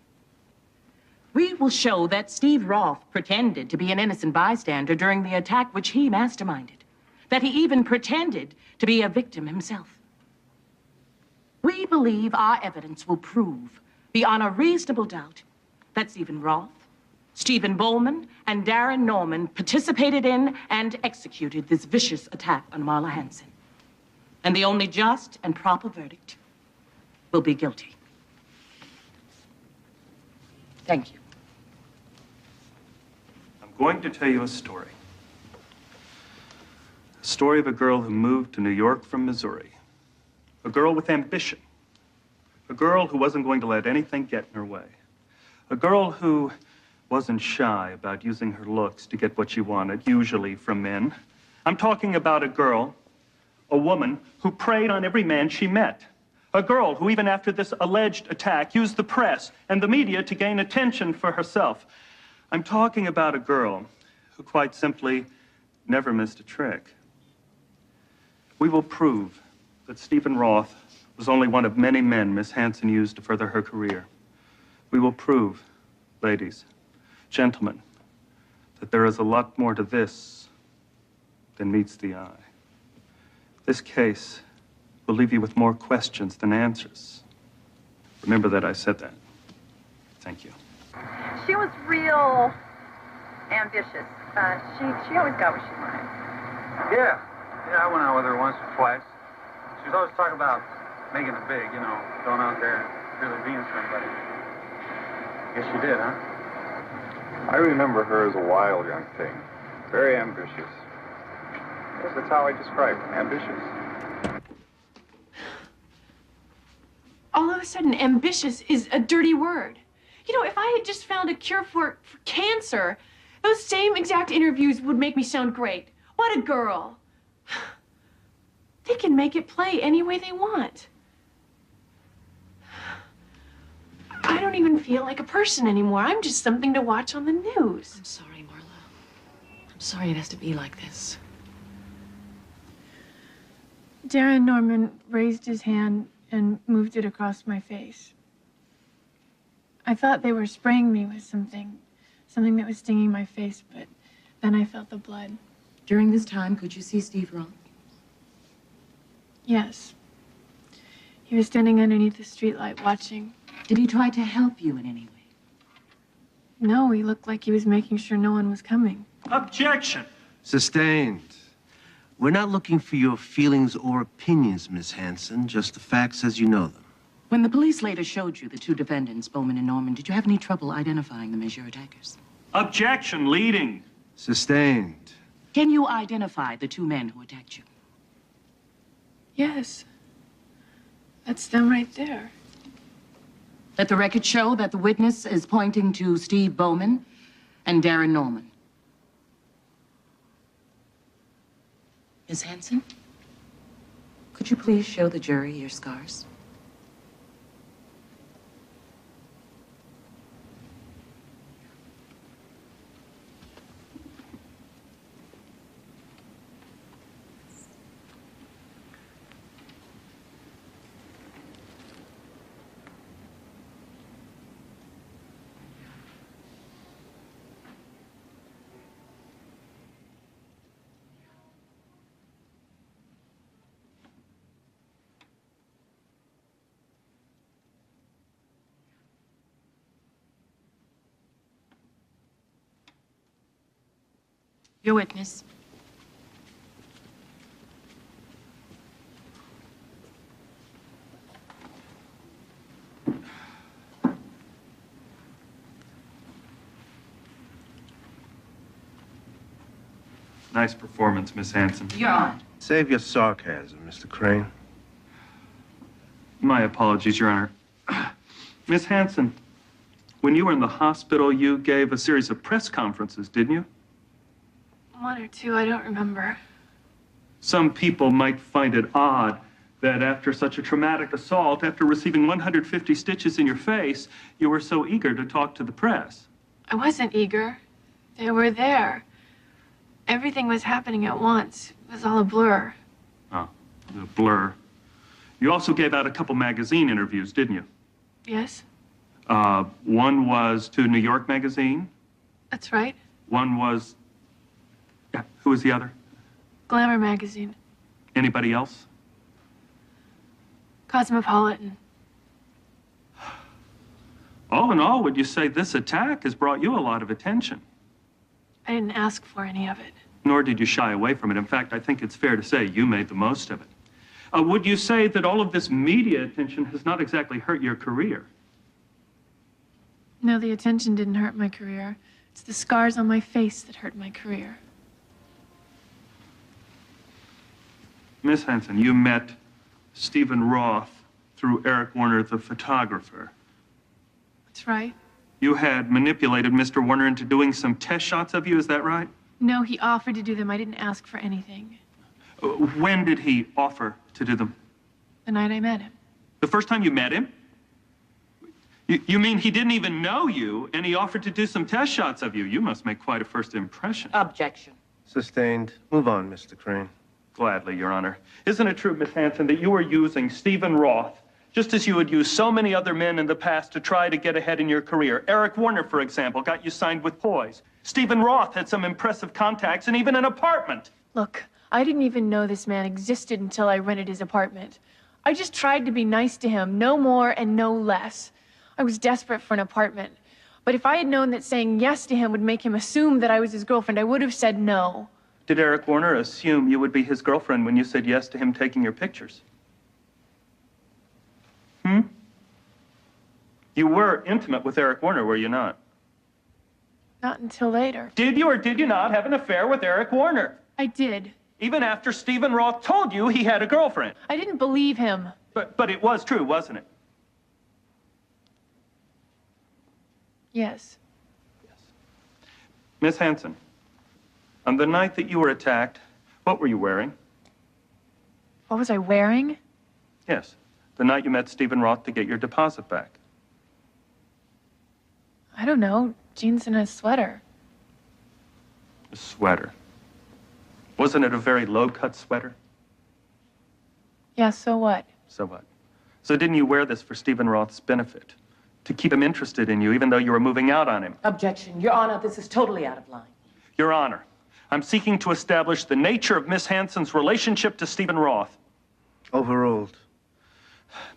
We will show that Steve Roth pretended to be an innocent bystander during the attack which he masterminded, that he even pretended to be a victim himself. We believe our evidence will prove, beyond a reasonable doubt, that Stephen Roth, Stephen Bowman, and Darren Norman participated in and executed this vicious attack on Marla Hanson. And the only just and proper verdict will be guilty. Thank you. I'm going to tell you a story. A story of a girl who moved to New York from Missouri. A girl with ambition. A girl who wasn't going to let anything get in her way. A girl who wasn't shy about using her looks to get what she wanted, usually from men. I'm talking about a girl, a woman, who preyed on every man she met. A girl who, even after this alleged attack, used the press and the media to gain attention for herself. I'm talking about a girl who quite simply never missed a trick. We will prove that Stephen Roth was only one of many men Miss Hanson used to further her career. We will prove, ladies, gentlemen, that there is a lot more to this than meets the eye. This case will leave you with more questions than answers. Remember that I said that. Thank you. She was real ambitious. She always got what she wanted. Yeah, I went out with her once or twice. She was always talking about making it big, you know, going out there and really being somebody. Guess she did, huh? I remember her as a wild young thing, very ambitious. I guess that's how I describe her, ambitious. All of a sudden, ambitious is a dirty word. You know, if I had just found a cure for cancer, those same exact interviews would make me sound great. What a girl. They can make it play any way they want. I don't even feel like a person anymore. I'm just something to watch on the news. I'm sorry, Marla. I'm sorry it has to be like this. Darren Norman raised his hand and moved it across my face. I thought they were spraying me with something that was stinging my face, but then I felt the blood. During this time, could you see Steve Roth? Yes. He was standing underneath the streetlight watching. Did he try to help you in any way? No, he looked like he was making sure no one was coming. Objection! Sustained. We're not looking for your feelings or opinions, Miss Hanson, just the facts as you know them. When the police later showed you the two defendants, Bowman and Norman, did you have any trouble identifying them as your attackers? Objection, leading. Sustained. Can you identify the two men who attacked you? Yes. That's them right there. Let the record show that the witness is pointing to Steve Bowman and Darren Norman. Miss Hanson, could you please show the jury your scars? Your witness. Nice performance, Miss Hanson. You're on. Save your sarcasm, Mr. Crane. My apologies, Your Honor. Miss Hanson, when you were in the hospital, you gave a series of press conferences, didn't you? One or two, I don't remember. Some people might find it odd that after such a traumatic assault, after receiving 150 stitches in your face, you were so eager to talk to the press. I wasn't eager. They were there. Everything was happening at once. It was all a blur. Oh, a blur. You also gave out a couple magazine interviews, didn't you? Yes, One was to New York Magazine. that's right. One was... Yeah, who was the other? Glamour magazine. Anybody else? Cosmopolitan. All in all, would you say this attack has brought you a lot of attention? I didn't ask for any of it. Nor did you shy away from it. In fact, I think it's fair to say you made the most of it. Would you say that all of this media attention has not exactly hurt your career? No, the attention didn't hurt my career. It's the scars on my face that hurt my career. Miss Hanson, you met Stephen Roth through Eric Warner, the photographer. That's right. You had manipulated Mr. Warner into doing some test shots of you, is that right? No, he offered to do them. I didn't ask for anything. When did he offer to do them? The night I met him. The first time you met him? You mean he didn't even know you, and he offered to do some test shots of you? You must make quite a first impression. Objection. Sustained. Move on, Mr. Crane. Gladly, Your Honor. Isn't it true, Miss Hanson, that you were using Stephen Roth, just as you would use so many other men in the past to try to get ahead in your career? Eric Warner, for example, got you signed with Poise. Stephen Roth had some impressive contacts and even an apartment. Look, I didn't even know this man existed until I rented his apartment. I just tried to be nice to him, no more and no less. I was desperate for an apartment. But if I had known that saying yes to him would make him assume that I was his girlfriend, I would have said no. Did Eric Warner assume you would be his girlfriend when you said yes to him taking your pictures? You were intimate with Eric Warner, were you not? Not until later. Did you or did you not have an affair with Eric Warner? I did. Even after Stephen Roth told you he had a girlfriend? I didn't believe him. But it was true, wasn't it? Yes. Miss Hanson, on the night that you were attacked, what were you wearing? What was I wearing? Yes, the night you met Stephen Roth to get your deposit back. I don't know. Jeans and a sweater. A sweater. Wasn't it a very low-cut sweater? Yeah, so what? So what? So didn't you wear this for Stephen Roth's benefit? To keep him interested in you, even though you were moving out on him? Objection. Your Honor, this is totally out of line. Your Honor, I'm seeking to establish the nature of Miss Hanson's relationship to Stephen Roth. Overruled.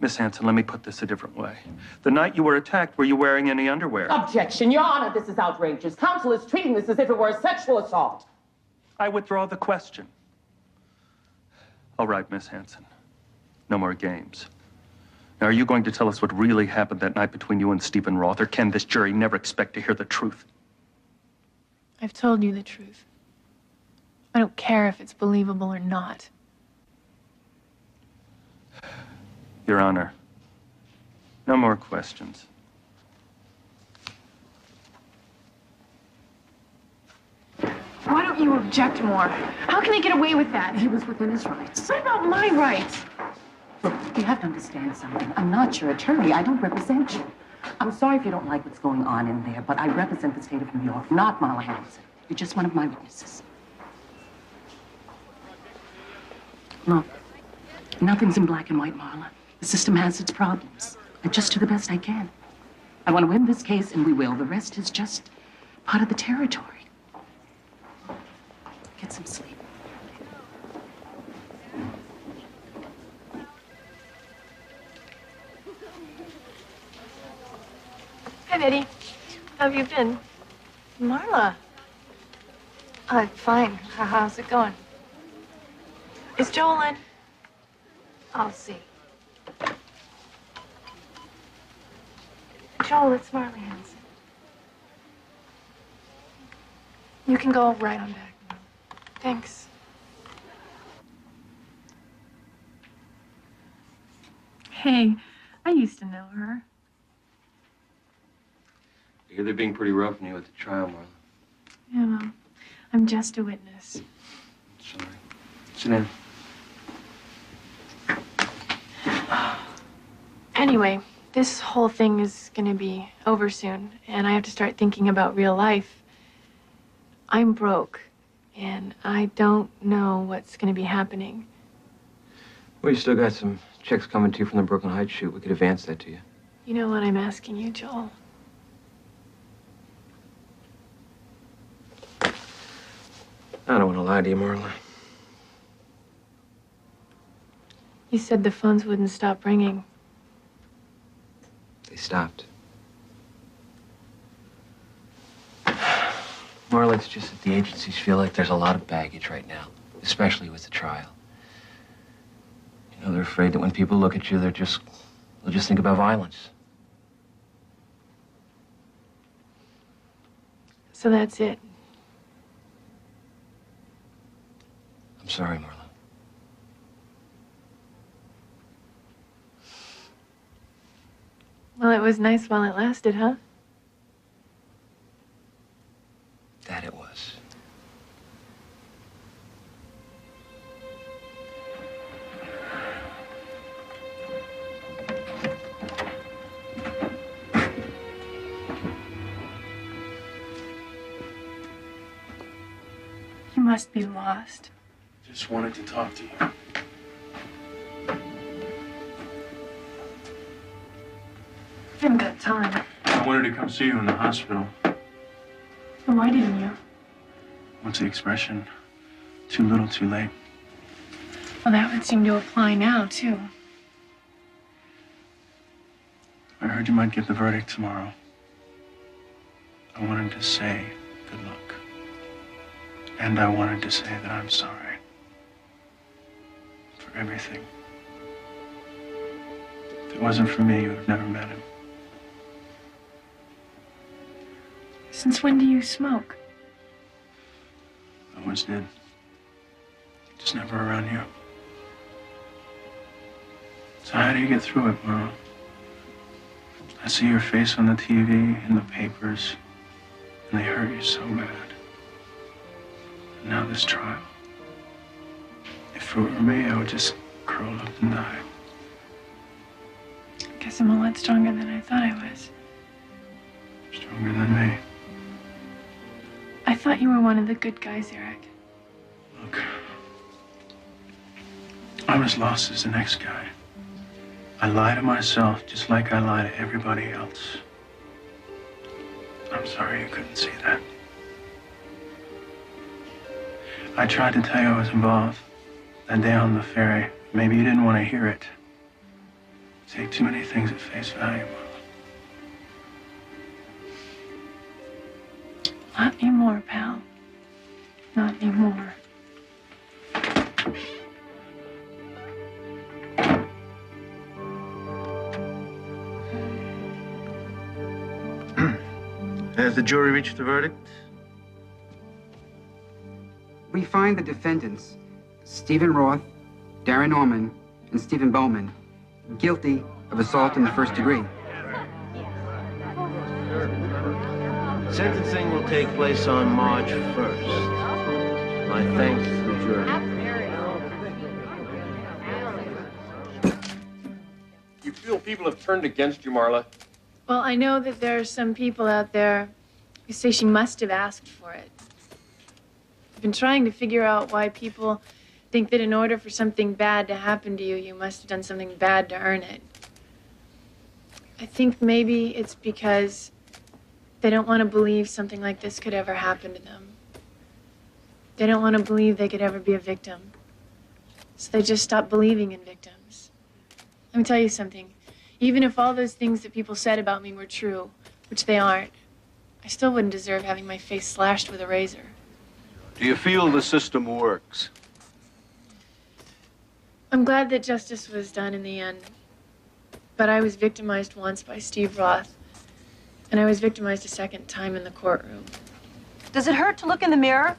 Miss Hanson, let me put this a different way. The night you were attacked, were you wearing any underwear? Objection. Your Honor, this is outrageous. Counsel is treating this as if it were a sexual assault. I withdraw the question. All right, Miss Hanson. No more games. Now, are you going to tell us what really happened that night between you and Stephen Roth, or can this jury never expect to hear the truth? I've told you the truth. I don't care if it's believable or not. Your Honor, no more questions. Why don't you object more? How can they get away with that? He was within his rights. What about my rights? Look, you have to understand something. I'm not your attorney. I don't represent you. I'm sorry if you don't like what's going on in there, but I represent the state of New York, not Marla Hanson. You're just one of my witnesses. Look, nothing's in black and white, Marla. The system has its problems. I just do the best I can. I want to win this case, and we will. The rest is just part of the territory. Get some sleep. Hi, Betty. How have you been? Marla. Fine. How's it going? Is Joel in? I'll see. Joel, it's Marla Hanson. You can go right on back now. Thanks. Hey, I used to know her. I hear they're being pretty rough on you at the trial, Marla. Yeah, well, I'm just a witness. Sorry. Sit down. Anyway, this whole thing is gonna be over soon, and I have to start thinking about real life. I'm broke, and I don't know what's gonna be happening. Well, you still got some checks coming to you from the Brooklyn Heights shoot. We could advance that to you. You know what I'm asking you, Joel? I don't want to lie to you, Marla. You said the phones wouldn't stop ringing. They stopped. Marla, it's just that the agencies feel like there's a lot of baggage right now, especially with the trial. You know, they're afraid that when people look at you, they'll just think about violence. So that's it. I'm sorry, Marla. Well, it was nice while it lasted, huh? That it was. You must be lost. Just wanted to talk to you. I haven't got time. I wanted to come see you in the hospital. Well, why didn't you? What's the expression? Too little, too late. Well, that would seem to apply now, too. I heard you might give the verdict tomorrow. I wanted to say good luck. And I wanted to say that I'm sorry. For everything. If it wasn't for me, you would have never met him. Since when do you smoke? I once did. Just never around you. So how do you get through it, Marla? I see your face on the TV, in the papers, and they hurt you so bad. And now this trial. If it were me, I would just curl up and die. I guess I'm a lot stronger than I thought I was. Stronger than me. I thought you were one of the good guys, Eric. Look. I'm as lost as the next guy. I lie to myself just like I lie to everybody else. I'm sorry you couldn't see that. I tried to tell you I was involved that day on the ferry. Maybe you didn't want to hear it. Take too many things at face value, Marla. Not anymore, pal. Not anymore. Has the jury reached a verdict? We find the defendants, Stephen Roth, Darren Norman, and Stephen Bowman, guilty of assault in the first degree. Sentencing will take place on March 1st. My thanks to the jury. You feel people have turned against you, Marla? Well, I know that there are some people out there who say she must have asked for it. I've been trying to figure out why people think that in order for something bad to happen to you, you must have done something bad to earn it. I think maybe it's because they don't want to believe something like this could ever happen to them. They don't want to believe they could ever be a victim. So they just stop believing in victims. Let me tell you something. Even if all those things that people said about me were true, which they aren't, I still wouldn't deserve having my face slashed with a razor. Do you feel the system works? I'm glad that justice was done in the end. But I was victimized once by Steve Roth. And I was victimized a second time in the courtroom. Does it hurt to look in the mirror?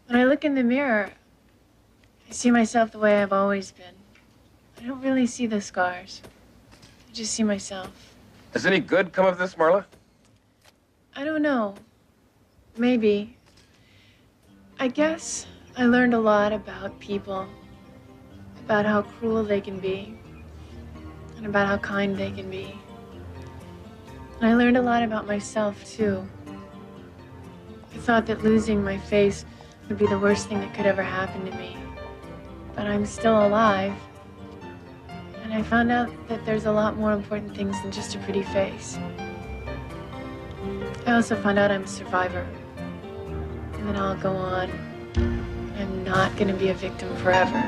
When I look in the mirror, I see myself the way I've always been. I don't really see the scars. I just see myself. Has any good come of this, Marla? I don't know. Maybe. I guess I learned a lot about people. About how cruel they can be. And about how kind they can be. And I learned a lot about myself, too. I thought that losing my face would be the worst thing that could ever happen to me. But I'm still alive. And I found out that there's a lot more important things than just a pretty face. I also found out I'm a survivor. And that I'll go on. I'm not gonna be a victim forever.